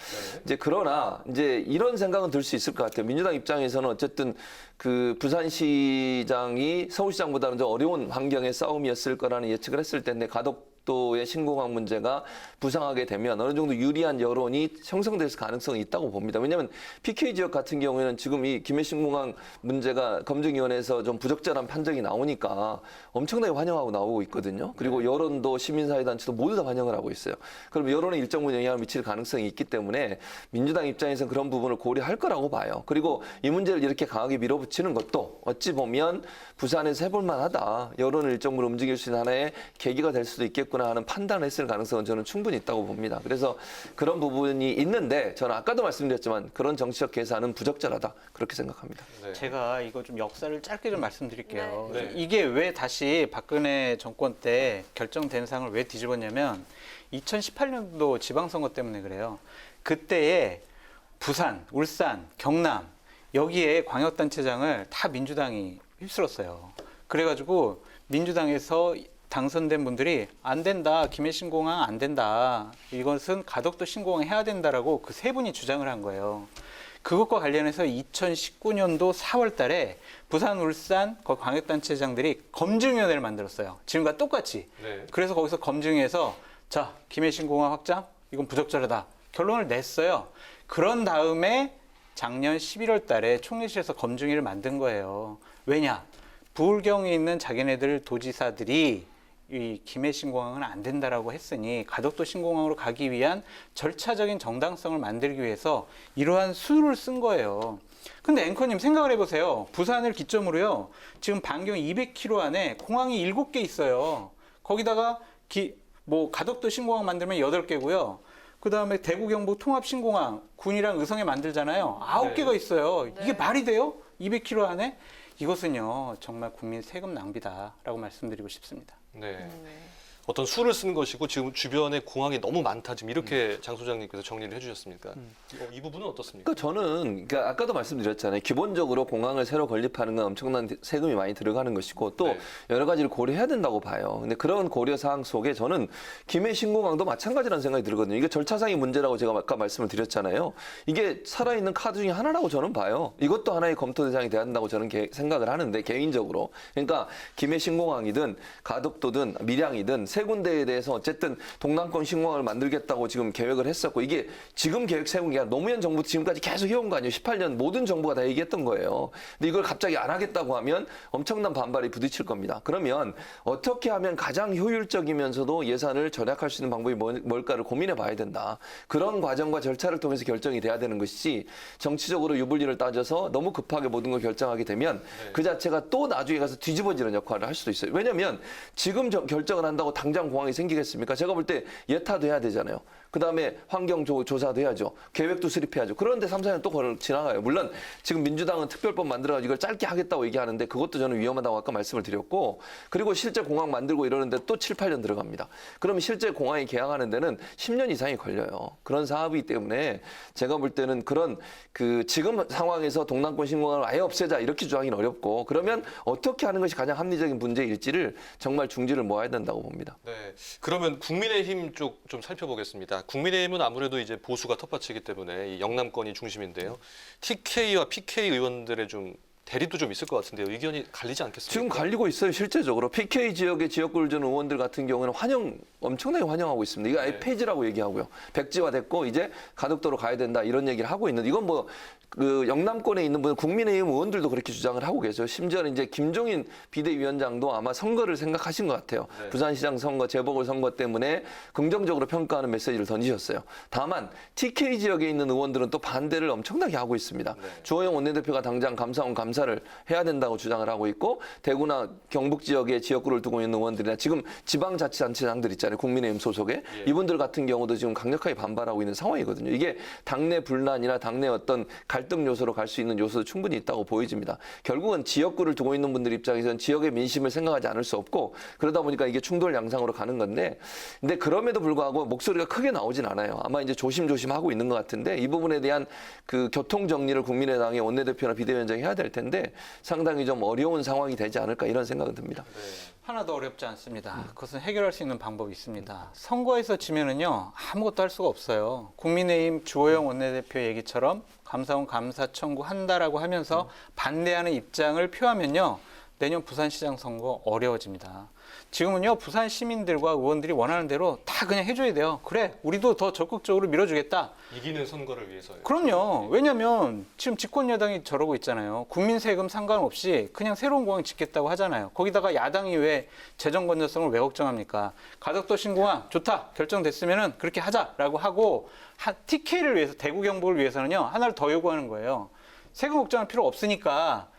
이제 그러나 이제 이런 생각은 들 수 있을 것 같아요. 민주당 입장에서는 어쨌든 그 부산시장이 서울시장보다는 좀 어려운 환경의 싸움이었을 거라는 예측을 했을 텐데 가덕도의 신공항 문제가 부상하게 되면 어느 정도 유리한 여론이 형성될 가능성이 있다고 봅니다. 왜냐하면 PK 지역 같은 경우에는 지금 이 김해 신공항 문제가 검증위원회에서 좀 부적절한 판정이 나오니까 엄청나게 환영하고 나오고 있거든요. 그리고 여론도 시민사회단체도 모두 다 환영을 하고 있어요. 그럼 여론에 일정 부분 영향을 미칠 가능성이 있기 때문에 민주당 입장에서는 그런 부분을 고려할 거라고 봐요. 그리고 이 문제를 이렇게 강하게 밀어붙이는 것도 어찌 보면 부산에서 해볼만 하다. 여론을 일정 부분 움직일 수 있는 하나의 계기가 될 수도 있겠구나 하는 판단을 했을 가능성은 저는 충분히 있다고 봅니다. 그래서 그런 부분이 있는데 저는 아까도 말씀드렸지만 그런 정치적 계산은 부적절하다. 그렇게 생각합니다. 제가 이거 좀 역사를 짧게 좀 말씀드릴게요. 네. 이게 왜 다시 박근혜 정권 때 결정된 상을 왜 뒤집었냐면 2018년도 지방선거 때문에 그래요. 그때에 부산, 울산, 경남 여기에 광역단체장을 다 민주당이 휩쓸었어요. 그래가지고 민주당에서 당선된 분들이 안 된다, 김해 신공항 안 된다, 이것은 가덕도 신공항 해야 된다라고 그 세 분이 주장을 한 거예요. 그것과 관련해서 2019년도 4월 달에 부산, 울산 광역단체장들이 검증위원회를 만들었어요. 지금과 똑같이. 그래서 거기서 검증위에서 자, 김해 신공항 확장? 이건 부적절하다. 결론을 냈어요. 그런 다음에 작년 11월 달에 총리실에서 검증위를 만든 거예요. 왜냐? 부울경에 있는 자기네들 도지사들이 이 김해 신공항은 안 된다라고 했으니 가덕도 신공항으로 가기 위한 절차적인 정당성을 만들기 위해서 이러한 수를 쓴 거예요. 근데 앵커님 생각을 해보세요. 부산을 기점으로요. 지금 반경 200km 안에 공항이 7개 있어요. 거기다가 가덕도 신공항 만들면 8개고요. 그 다음에 대구 경북 통합 신공항 군이랑 의성에 만들잖아요. 9개가 있어요. 이게 말이 돼요? 200km 안에? 이것은요 정말 국민 세금 낭비다라고 말씀드리고 싶습니다. 네. 어떤 수를 쓴 것이고 지금 주변에 공항이 너무 많다 지금 이렇게 장 소장님께서 정리를 해주셨습니까? 이 부분은 어떻습니까? 그러니까 저는 아까도 말씀드렸잖아요. 기본적으로 공항을 새로 건립하는 건 엄청난 세금이 많이 들어가는 것이고 또 여러 가지를 고려해야 된다고 봐요. 근데 그런 고려 사항 속에 저는 김해 신공항도 마찬가지라는 생각이 들거든요. 이게 절차상의 문제라고 제가 아까 말씀을 드렸잖아요. 이게 살아있는 카드 중에 하나라고 저는 봐요. 이것도 하나의 검토 대상이 돼야 한다고 저는 생각을 하는데 개인적으로. 그러니까 김해 신공항이든 가덕도든 밀양이든 세 군데에 대해서 어쨌든 동남권 신공항을 만들겠다고 지금 계획을 했었고 이게 지금 계획 세운 게 아니라 노무현 정부 지금까지 계속 해온 거 아니에요. 18년 모든 정부가 다 얘기했던 거예요. 근데 이걸 갑자기 안 하겠다고 하면 엄청난 반발이 부딪힐 겁니다. 그러면 어떻게 하면 가장 효율적이면서도 예산을 절약할 수 있는 방법이 뭘까를 고민해 봐야 된다. 그런 과정과 절차를 통해서 결정이 돼야 되는 것이지 정치적으로 유불리를 따져서 너무 급하게 모든 걸 결정하게 되면 그 자체가 또 나중에 가서 뒤집어지는 역할을 할 수도 있어요. 왜냐하면 지금 결정을 한다고 당장 공항이 생기겠습니까? 제가 볼 때 예타도 해야 되잖아요. 그다음에 환경 조사도 해야죠. 계획도 수립해야죠. 그런데 3, 4년 또 지나가요. 물론 지금 민주당은 특별법 만들어가지고 이걸 짧게 하겠다고 얘기하는데 그것도 저는 위험하다고 아까 말씀을 드렸고 그리고 실제 공항 만들고 이러는데 또 7, 8년 들어갑니다. 그러면 실제 공항이 개항하는 데는 10년 이상이 걸려요. 그런 사업이기 때문에 제가 볼 때는 그런 지금 상황에서 동남권 신공항을 아예 없애자 이렇게 주장하기는 어렵고 그러면 어떻게 하는 것이 가장 합리적인 문제일지를 정말 중지를 모아야 된다고 봅니다. 네. 그러면 국민의힘 쪽 좀 살펴보겠습니다. 국민의힘은 아무래도 이제 보수가 텃밭이기 때문에 이 영남권이 중심인데요. TK와 PK 의원들의 좀 대립도 좀 있을 것 같은데요. 의견이 갈리지 않겠습니까? 지금 갈리고 있어요. 실제적으로. PK 지역의 지역구를 주는 의원들 같은 경우에는 엄청나게 환영하고 있습니다. 이거 아예 폐지라고 얘기하고요. 백지화됐고 이제 가덕도로 가야 된다 이런 얘기를 하고 있는데 이건 영남권에 있는 분 국민의힘 의원들도 그렇게 주장을 하고 계세요. 심지어는 이제 김종인 비대위원장도 아마 선거를 생각하신 것 같아요. 부산시장 선거, 재보궐선거 때문에 긍정적으로 평가하는 메시지를 던지셨어요. 다만 TK 지역에 있는 의원들은 또 반대를 엄청나게 하고 있습니다. 주호영 원내대표가 당장 감사원 감사를 해야 된다고 주장을 하고 있고 대구나 경북 지역에 지역구를 두고 있는 의원들이나 지금 지방자치단체장들 있잖아요. 국민의힘 소속의 이분들 같은 경우도 지금 강력하게 반발하고 있는 상황이거든요. 이게 당내 분란이나 당내 어떤 갈등 요소로 갈 수 있는 요소도 충분히 있다고 보여집니다. 결국은 지역구를 두고 있는 분들 입장에서는 지역의 민심을 생각하지 않을 수 없고 그러다 보니까 이게 충돌 양상으로 가는 건데 근데 그럼에도 불구하고 목소리가 크게 나오진 않아요. 아마 이제 조심조심 하고 있는 것 같은데 이 부분에 대한 교통 정리를 국민의당의 원내대표나 비대위원장이 해야 될 텐데 텐데 상당히 좀 어려운 상황이 되지 않을까 이런 생각은 듭니다. 하나도 어렵지 않습니다. 그것은 해결할 수 있는 방법이 있습니다. 선거에서 지면은요 아무것도 할 수가 없어요. 국민의힘 주호영 원내대표 얘기처럼 감사원 감사 청구한다라고 하면서 반대하는 입장을 표하면요 내년 부산시장 선거 어려워집니다. 지금은요 부산 시민들과 의원들이 원하는 대로 다 그냥 해줘야 돼요. 그래 우리도 더 적극적으로 밀어주겠다. 이기는 선거를 위해서요. 그럼요. 왜냐하면 지금 집권 여당이 저러고 있잖아요. 국민 세금 상관없이 그냥 새로운 공항 짓겠다고 하잖아요. 거기다가 야당이 왜 재정 건전성을 왜 걱정합니까? 가덕도 신공항 좋다 결정됐으면은 그렇게 하자라고 하고 TK를 위해서 대구 경북을 위해서는요 하나를 더 요구하는 거예요. 세금 걱정할 필요 없으니까.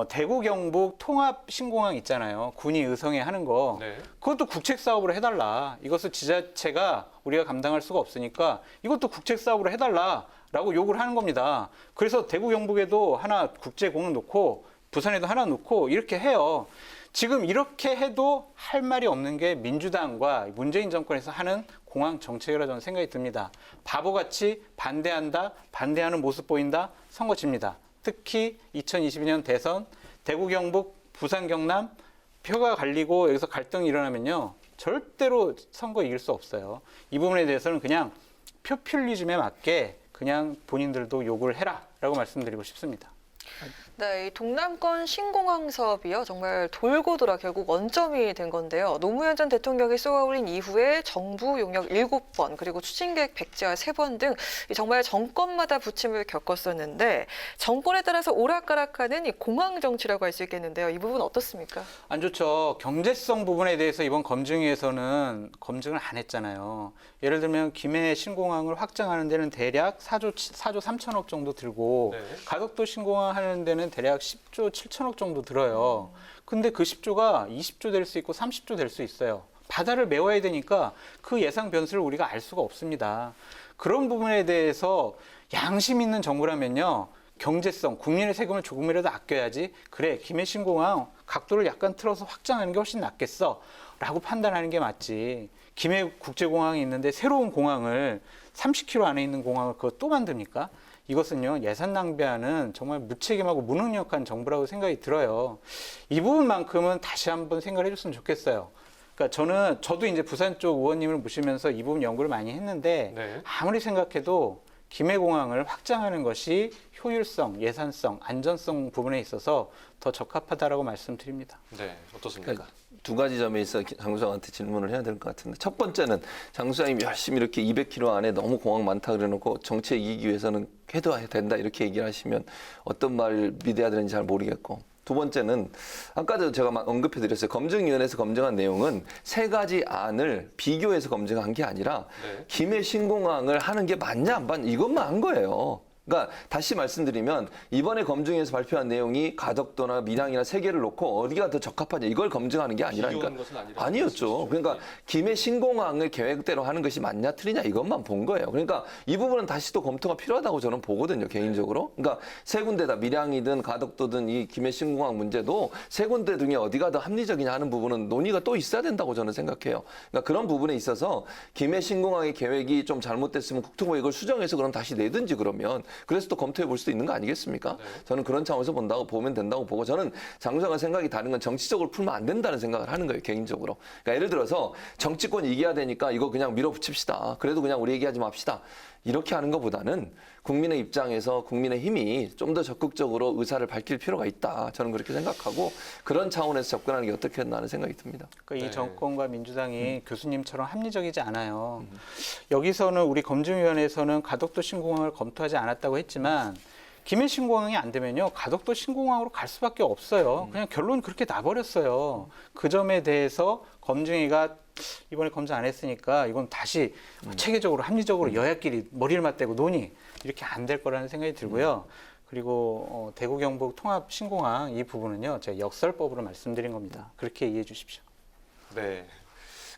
대구 경북 통합 신공항 있잖아요. 군이 의성에 하는 거. 네. 그것도 국책 사업으로 해달라. 이것을 지자체가 우리가 감당할 수가 없으니까 이것도 국책 사업으로 해달라라고 요구를 하는 겁니다. 그래서 대구 경북에도 하나 국제공항 놓고 부산에도 하나 놓고 이렇게 해요. 지금 이렇게 해도 할 말이 없는 게 민주당과 문재인 정권에서 하는 공항 정책이라 저는 생각이 듭니다. 바보같이 반대한다, 반대하는 모습 보인다, 선거 집니다. 특히 2022년 대선 대구 경북 부산 경남 표가 갈리고 여기서 갈등이 일어나면요 절대로 선거 이길 수 없어요. 이 부분에 대해서는 그냥 포퓰리즘에 맞게 그냥 본인들도 요구를 해라라고 말씀드리고 싶습니다. 네, 이 동남권 신공항 사업이요 정말 돌고 돌아 결국 원점이 된 건데요. 노무현 전 대통령이 쏘아올린 이후에 정부 용역 7번 그리고 추진계획 백지화 3번 등 정말 정권마다 부침을 겪었었는데 정권에 따라서 오락가락하는 이 공항 정치라고 할 수 있겠는데요. 이 부분 어떻습니까? 안 좋죠. 경제성 부분에 대해서 이번 검증위에서는 검증을 안 했잖아요. 예를 들면 김해 신공항을 확장하는 데는 대략 4조 3천억 정도 들고 가덕도 신공항 하는 데는 대략 10조 7천억 정도 들어요. 근데 그 10조가 20조 될 수 있고 30조 될 수 있어요. 바다를 메워야 되니까 그 예상 변수를 우리가 알 수가 없습니다. 그런 부분에 대해서 양심 있는 정부라면요. 경제성, 국민의 세금을 조금이라도 아껴야지. 그래, 김해 신공항 각도를 약간 틀어서 확장하는 게 훨씬 낫겠어. 라고 판단하는 게 맞지. 김해 국제공항이 있는데 새로운 공항을 30km 안에 있는 공항을 그거 또 만듭니까? 이것은요 예산 낭비하는 정말 무책임하고 무능력한 정부라고 생각이 들어요. 이 부분만큼은 다시 한번 생각을 해줬으면 좋겠어요. 그러니까 저도 이제 부산 쪽 의원님을 모시면서 이 부분 연구를 많이 했는데 아무리 생각해도 김해공항을 확장하는 것이 효율성, 예산성, 안전성 부분에 있어서 더 적합하다라고 말씀드립니다. 네, 어떻습니까? 그러니까 두 가지 점에 있어 장 수장한테 질문을 해야 될 것 같은데 첫 번째는 장 수장님이 열심히 이렇게 200km 안에 너무 공항 많다 그래놓고 정치에 이기기 위해서는 해도 된다 이렇게 얘기를 하시면 어떤 말을 믿어야 되는지 잘 모르겠고 두 번째는 아까도 제가 언급해드렸어요. 검증위원회에서 검증한 내용은 세 가지 안을 비교해서 검증한 게 아니라 김해 신공항을 하는 게 맞냐 안 맞냐 이것만 한 거예요. 그러니까 다시 말씀드리면 이번에 검증에서 발표한 내용이 가덕도나 밀양이나 세 개를 놓고 어디가 더 적합하냐 이걸 검증하는 게 아니라니까. 아니었죠. 그러니까 김해 신공항을 계획대로 하는 것이 맞냐 틀리냐 이것만 본 거예요. 그러니까 이 부분은 다시 또 검토가 필요하다고 저는 보거든요. 개인적으로. 그러니까 세 군데다 밀양이든 가덕도든 이 김해 신공항 문제도 세 군데 중에 어디가 더 합리적이냐 하는 부분은 논의가 또 있어야 된다고 저는 생각해요. 그러니까 그런 부분에 있어서 김해 신공항의 계획이 좀 잘못됐으면 국토부가 이걸 수정해서 그럼 다시 내든지 그러면 그래서 또 검토해 볼 수도 있는 거 아니겠습니까? 저는 그런 차원에서 보면 된다고 보고 저는 장수장과 생각이 다른 건 정치적으로 풀면 안 된다는 생각을 하는 거예요, 개인적으로. 그러니까 예를 들어서 정치권이 이겨야 되니까 이거 그냥 밀어붙입시다. 그래도 그냥 우리 얘기하지 맙시다. 이렇게 하는 것보다는 국민의 입장에서 국민의 힘이 좀 더 적극적으로 의사를 밝힐 필요가 있다. 저는 그렇게 생각하고 그런 차원에서 접근하는 게 어떻겠나 하는 생각이 듭니다. 그러니까 이 정권과 민주당이 교수님처럼 합리적이지 않아요. 여기서는 우리 검증위원회에서는 가덕도 신공항을 검토하지 않았다고 했지만 김해 신공항이 안 되면요. 가덕도 신공항으로 갈 수밖에 없어요. 그냥 결론 그렇게 나버렸어요. 그 점에 대해서 검증위가 이번에 검증 안 했으니까 이건 다시 체계적으로 합리적으로 여야끼리 머리를 맞대고 논의 이렇게 안 될 거라는 생각이 들고요. 그리고 대구 경북 통합 신공항 이 부분은요. 제가 역설법으로 말씀드린 겁니다. 그렇게 이해해 주십시오. 네.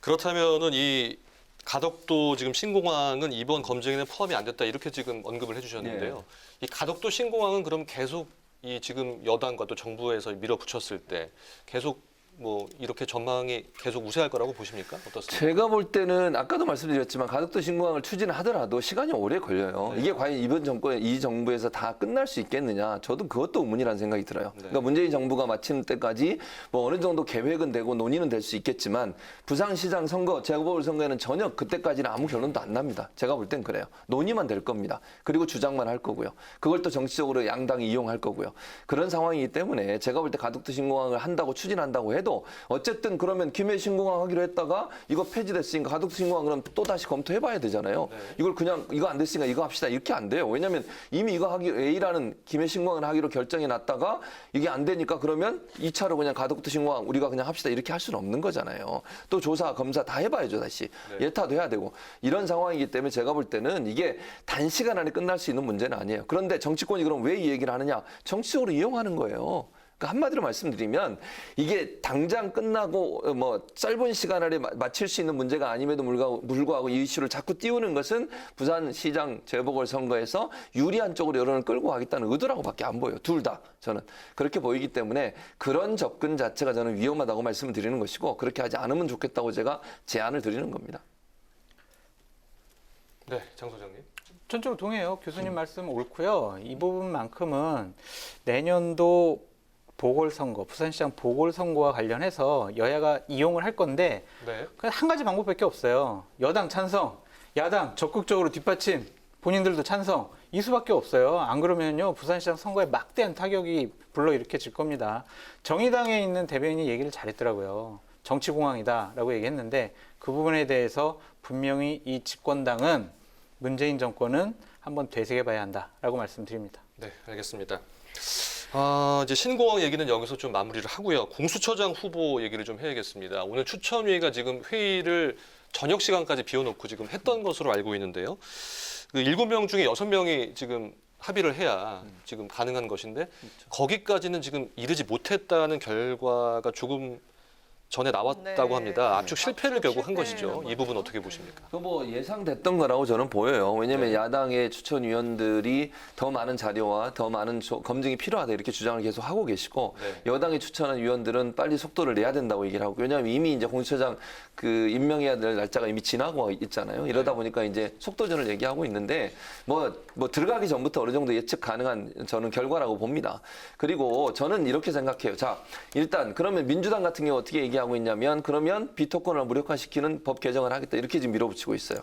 그렇다면은 이 가덕도 지금 신공항은 이번 검증에는 포함이 안 됐다 이렇게 지금 언급을 해주셨는데요. 이 가덕도 신공항은 그럼 계속 이 지금 여당과 또 정부에서 밀어붙였을 때 계속 뭐 이렇게 전망이 계속 우세할 거라고 보십니까? 어떻습니까? 제가 볼 때는 아까도 말씀드렸지만 가덕도 신공항을 추진하더라도 시간이 오래 걸려요. 이게 과연 이번 이 정부에서 다 끝날 수 있겠느냐? 저도 그것도 의문이라는 생각이 들어요. 그러니까 문재인 정부가 마치는 때까지 뭐 어느 정도 계획은 되고 논의는 될 수 있겠지만 부산시장 선거, 재보궐선거에는 전혀 그때까지는 아무 결론도 안 납니다. 제가 볼 땐 그래요. 논의만 될 겁니다. 그리고 주장만 할 거고요. 그걸 또 정치적으로 양당이 이용할 거고요. 그런 상황이기 때문에 제가 볼 때 가덕도 신공항을 한다고 추진한다고 해도 어쨌든 그러면 김해 신공항 하기로 했다가 이거 폐지됐으니까 가덕도 신공항 그럼 또 다시 검토해봐야 되잖아요. 이걸 그냥 이거 안 됐으니까 이거 합시다 이렇게 안 돼요. 왜냐하면 이미 이거 A라는 김해 신공항을 하기로 결정해 놨다가 이게 안 되니까 그러면 2차로 그냥 가덕도 신공항 우리가 그냥 합시다 이렇게 할 수는 없는 거잖아요. 또 조사 검사 다 해봐야죠 다시. 예타도 해야 되고 이런 상황이기 때문에 제가 볼 때는 이게 단시간 안에 끝날 수 있는 문제는 아니에요. 그런데 정치권이 그럼 왜 이 얘기를 하느냐? 정치적으로 이용하는 거예요. 그러니까 한마디로 말씀드리면 이게 당장 끝나고 뭐 짧은 시간 안에 마칠 수 있는 문제가 아님에도 불구하고 이 이슈를 자꾸 띄우는 것은 부산시장 재보궐선거에서 유리한 쪽으로 여론을 끌고 가겠다는 의도라고밖에 안 보여요. 둘 다 저는 그렇게 보이기 때문에 그런 접근 자체가 저는 위험하다고 말씀을 드리는 것이고 그렇게 하지 않으면 좋겠다고 제가 제안을 드리는 겁니다. 네, 장 소장님. 전적으로 동의해요. 교수님 말씀 옳고요. 이 부분만큼은 내년도 보궐선거, 부산시장 보궐선거와 관련해서 여야가 이용을 할 건데 그냥 한 가지 방법밖에 없어요. 여당 찬성, 야당 적극적으로 뒷받침, 본인들도 찬성 이 수밖에 없어요. 안 그러면요 부산시장 선거에 막대한 타격이 불러일으켜질 겁니다. 정의당에 있는 대변인이 얘기를 잘했더라고요. 정치공항이다라고 얘기했는데 그 부분에 대해서 분명히 이 집권당은 문재인 정권은 한번 되새겨봐야 한다라고 말씀드립니다. 네, 알겠습니다. 이제 신공항 얘기는 여기서 좀 마무리를 하고요. 공수처장 후보 얘기를 좀 해야겠습니다. 오늘 추천위가 지금 회의를 저녁 시간까지 비워놓고 지금 했던 것으로 알고 있는데요. 그 7명 중에 6명이 지금 합의를 해야 지금 가능한 것인데 거기까지는 지금 이르지 못했다는 결과가 조금 전에 나왔다고 합니다. 압축 실패를 결국 한 것이죠. 이 부분 어떻게 보십니까? 그 뭐 예상됐던 거라고 저는 보여요. 왜냐하면 야당의 추천위원들이 더 많은 자료와 더 많은 검증이 필요하다 이렇게 주장을 계속 하고 계시고 여당이 추천한 위원들은 빨리 속도를 내야 된다고 얘기를 하고 왜냐하면 이미 이제 공수처장 그 임명해야 될 날짜가 이미 지나고 있잖아요. 이러다 보니까 이제 속도전을 얘기하고 있는데 뭐 들어가기 전부터 어느 정도 예측 가능한 저는 결과라고 봅니다. 그리고 저는 이렇게 생각해요. 자, 일단 그러면 민주당 같은 경우 어떻게 얘기하고 있냐면 그러면 비토권을 무력화시키는 법 개정을 하겠다 이렇게 지금 밀어붙이고 있어요.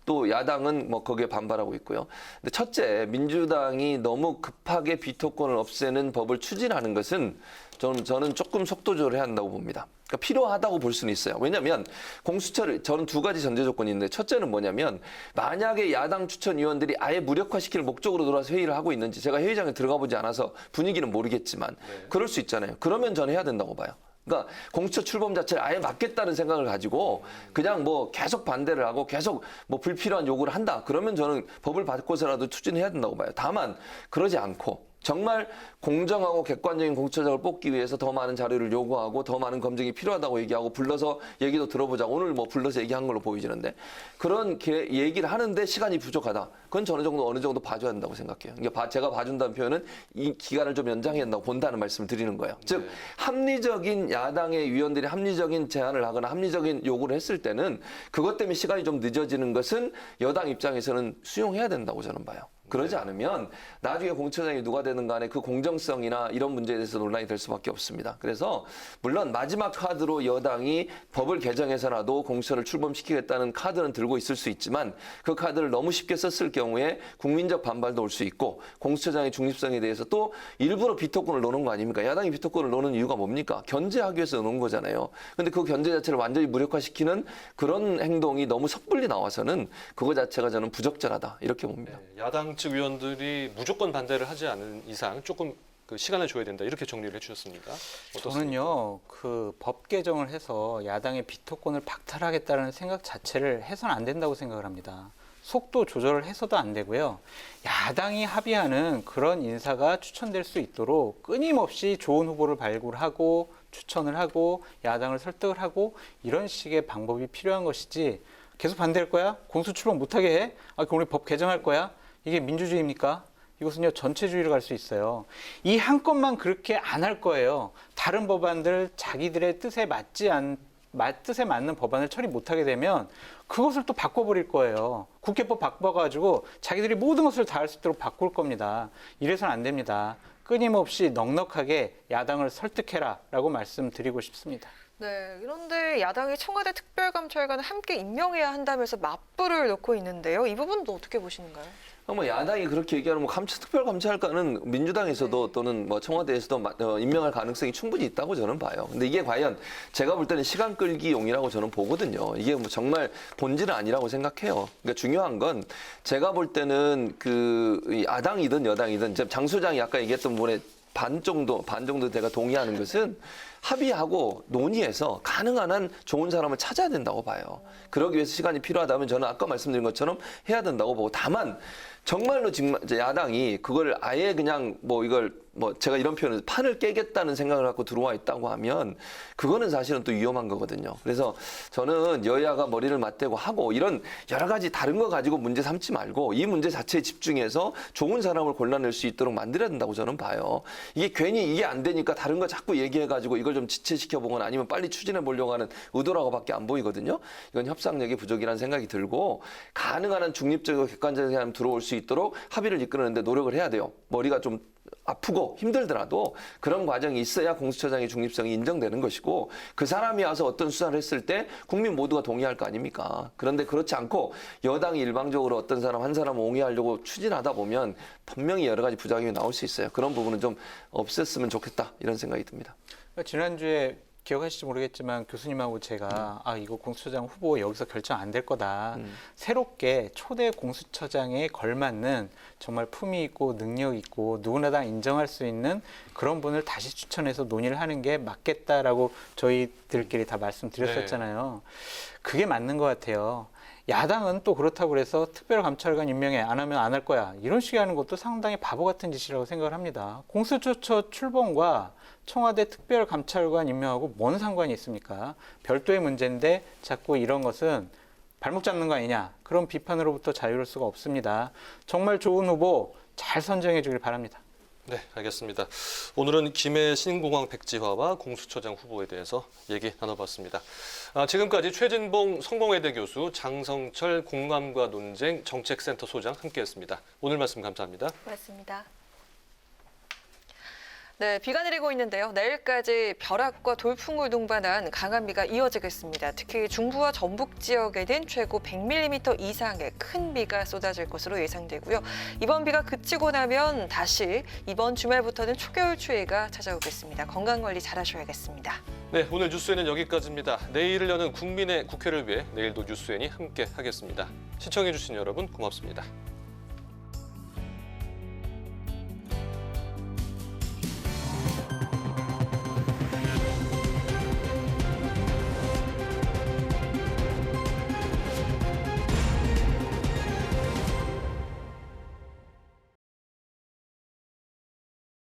또 야당은 뭐 거기에 반발하고 있고요. 근데 첫째, 민주당이 너무 급하게 비토권을 없애는 법을 추진하는 것은 저는 조금 속도 조절해야 한다고 봅니다. 그러니까 필요하다고 볼 수는 있어요. 왜냐하면 공수처를 저는 두 가지 전제 조건이 있는데 첫째는 뭐냐면 만약에 야당 추천위원들이 아예 무력화시킬 목적으로 들어와서 회의를 하고 있는지 제가 회의장에 들어가 보지 않아서 분위기는 모르겠지만 그럴 수 있잖아요. 그러면 저는 해야 된다고 봐요. 그러니까 공수처 출범 자체를 아예 막겠다는 생각을 가지고 그냥 뭐 계속 반대를 하고 계속 뭐 불필요한 요구를 한다. 그러면 저는 법을 바꿔서라도 추진해야 된다고 봐요. 다만 그러지 않고 정말 공정하고 객관적인 공수처장을 뽑기 위해서 더 많은 자료를 요구하고 더 많은 검증이 필요하다고 얘기하고 불러서 얘기도 들어보자. 오늘 뭐 불러서 얘기한 걸로 보이지는데 그런 얘기를 하는데 시간이 부족하다. 그건 어느 정도 봐줘야 한다고 생각해요. 그러니까 제가 봐준다는 표현은 이 기간을 좀 연장해야 한다고 본다는 말씀을 드리는 거예요. 즉 합리적인 야당의 위원들이 합리적인 제안을 하거나 합리적인 요구를 했을 때는 그것 때문에 시간이 좀 늦어지는 것은 여당 입장에서는 수용해야 된다고 저는 봐요. 그러지 않으면 나중에 공수처장이 누가 되든 간에 그 공정성이나 이런 문제에 대해서 논란이 될 수밖에 없습니다. 그래서 물론 마지막 카드로 여당이 법을 개정해서라도 공수처를 출범시키겠다는 카드는 들고 있을 수 있지만 그 카드를 너무 쉽게 썼을 경우에 국민적 반발도 올 수 있고 공수처장의 중립성에 대해서 또 일부러 비토권을 놓는 거 아닙니까? 야당이 비토권을 놓는 이유가 뭡니까? 견제하기 위해서 놓은 거잖아요. 근데 그 견제 자체를 완전히 무력화시키는 그런 행동이 너무 섣불리 나와서는 그거 자체가 저는 부적절하다 이렇게 봅니다. 야당 측 의원들이 무조건 반대를 하지 않은 이상 조금 그 시간을 줘야 된다 이렇게 정리를 해주셨습니까? 어떻습니까? 저는요 그 법 개정을 해서 야당의 비토권을 박탈하겠다는 생각 자체를 해서는 안 된다고 생각을 합니다. 속도 조절을 해서도 안 되고요. 야당이 합의하는 그런 인사가 추천될 수 있도록 끊임없이 좋은 후보를 발굴하고 추천을 하고 야당을 설득을 하고 이런 식의 방법이 필요한 것이지 계속 반대할 거야? 공수 출범 못하게 해? 그럼 우리 법 개정할 거야? 이게 민주주의입니까? 이것은요 전체주의로 갈 수 있어요. 이 한 건만 그렇게 안 할 거예요. 다른 법안들 자기들의 뜻에 뜻에 맞는 법안을 처리 못하게 되면 그것을 또 바꿔버릴 거예요. 국회법 바꿔가지고 자기들이 모든 것을 다 할 수 있도록 바꿀 겁니다. 이래서는 안 됩니다. 끊임없이 넉넉하게 야당을 설득해라라고 말씀드리고 싶습니다. 네, 그런데 야당이 청와대 특별감찰관을 함께 임명해야 한다면서 맞불을 놓고 있는데요. 이 부분도 어떻게 보시는가요? 뭐 야당이 그렇게 얘기하면 뭐 특별감찰관은 민주당에서도 또는 뭐 청와대에서도 임명할 가능성이 충분히 있다고 저는 봐요. 근데 이게 과연 제가 볼 때는 시간 끌기용이라고 저는 보거든요. 이게 뭐 정말 본질은 아니라고 생각해요. 그러니까 중요한 건 제가 볼 때는 그 야당이든 여당이든 장 소장이 아까 얘기했던 부분에 반 정도 제가 동의하는 것은 합의하고 논의해서 가능한 한 좋은 사람을 찾아야 된다고 봐요. 그러기 위해서 시간이 필요하다면 저는 아까 말씀드린 것처럼 해야 된다고 보고, 다만 정말로 지금 야당이 그걸 아예 그냥 뭐 이걸 뭐 제가 이런 표현을 판을 깨겠다는 생각을 갖고 들어와 있다고 하면 그거는 사실은 또 위험한 거거든요. 그래서 저는 여야가 머리를 맞대고 하고 이런 여러 가지 다른 거 가지고 문제 삼지 말고 이 문제 자체에 집중해서 좋은 사람을 골라낼 수 있도록 만들어야 된다고 저는 봐요. 이게 괜히 이게 안 되니까 다른 거 자꾸 얘기해가지고 이걸 좀 지체시켜 보거나 아니면 빨리 추진해 보려고 하는 의도라고밖에 안 보이거든요. 이건 협상력의 부족이라는 생각이 들고, 가능한 한 중립적이고 객관적인 사람이 들어올 수 있도록 합의를 이끌어내는데 노력을 해야 돼요. 머리가 좀 아프고 힘들더라도 그런 과정이 있어야 공수처장의 중립성이 인정되는 것이고, 그 사람이 와서 어떤 수사를 했을 때 국민 모두가 동의할 거 아닙니까? 그런데 그렇지 않고 여당이 일방적으로 어떤 사람 한 사람을 옹호하려고 추진하다 보면 분명히 여러 가지 부작용이 나올 수 있어요. 그런 부분은 좀 없앴으면 좋겠다 이런 생각이 듭니다. 지난주에 기억하실지 모르겠지만 교수님하고 제가 이거 공수처장 후보 여기서 결정 안 될 거다. 새롭게 초대 공수처장에 걸맞는 정말 품위 있고 능력 있고 누구나 다 인정할 수 있는 그런 분을 다시 추천해서 논의를 하는 게 맞겠다라고 저희들끼리 다 말씀드렸었잖아요. 그게 맞는 것 같아요. 야당은 또 그렇다고 그래서 특별감찰관 임명해 안 하면 안 할 거야. 이런 식의 하는 것도 상당히 바보 같은 짓이라고 생각을 합니다. 공수처 출범과 청와대 특별감찰관 임명하고 뭔 상관이 있습니까? 별도의 문제인데 자꾸 이런 것은 발목 잡는 거 아니냐. 그런 비판으로부터 자유로울 수가 없습니다. 정말 좋은 후보 잘 선정해 주길 바랍니다. 네, 알겠습니다. 오늘은 김해 신공항 백지화와 공수처장 후보에 대해서 얘기 나눠봤습니다. 지금까지 최진봉 성공회대 교수, 장성철 공감과 논쟁 정책센터 소장 함께했습니다. 오늘 말씀 감사합니다. 고맙습니다. 네, 비가 내리고 있는데요. 내일까지 벼락과 돌풍을 동반한 강한 비가 이어지겠습니다. 특히 중부와 전북 지역에는 최고 100mm 이상의 큰 비가 쏟아질 것으로 예상되고요. 이번 비가 그치고 나면 다시 이번 주말부터는 초겨울 추위가 찾아오겠습니다. 건강관리 잘하셔야겠습니다. 네, 오늘 뉴스에는 여기까지입니다. 내일을 여는 국민의 국회를 위해 내일도 뉴스엔이 함께 하겠습니다. 시청해주신 여러분 고맙습니다.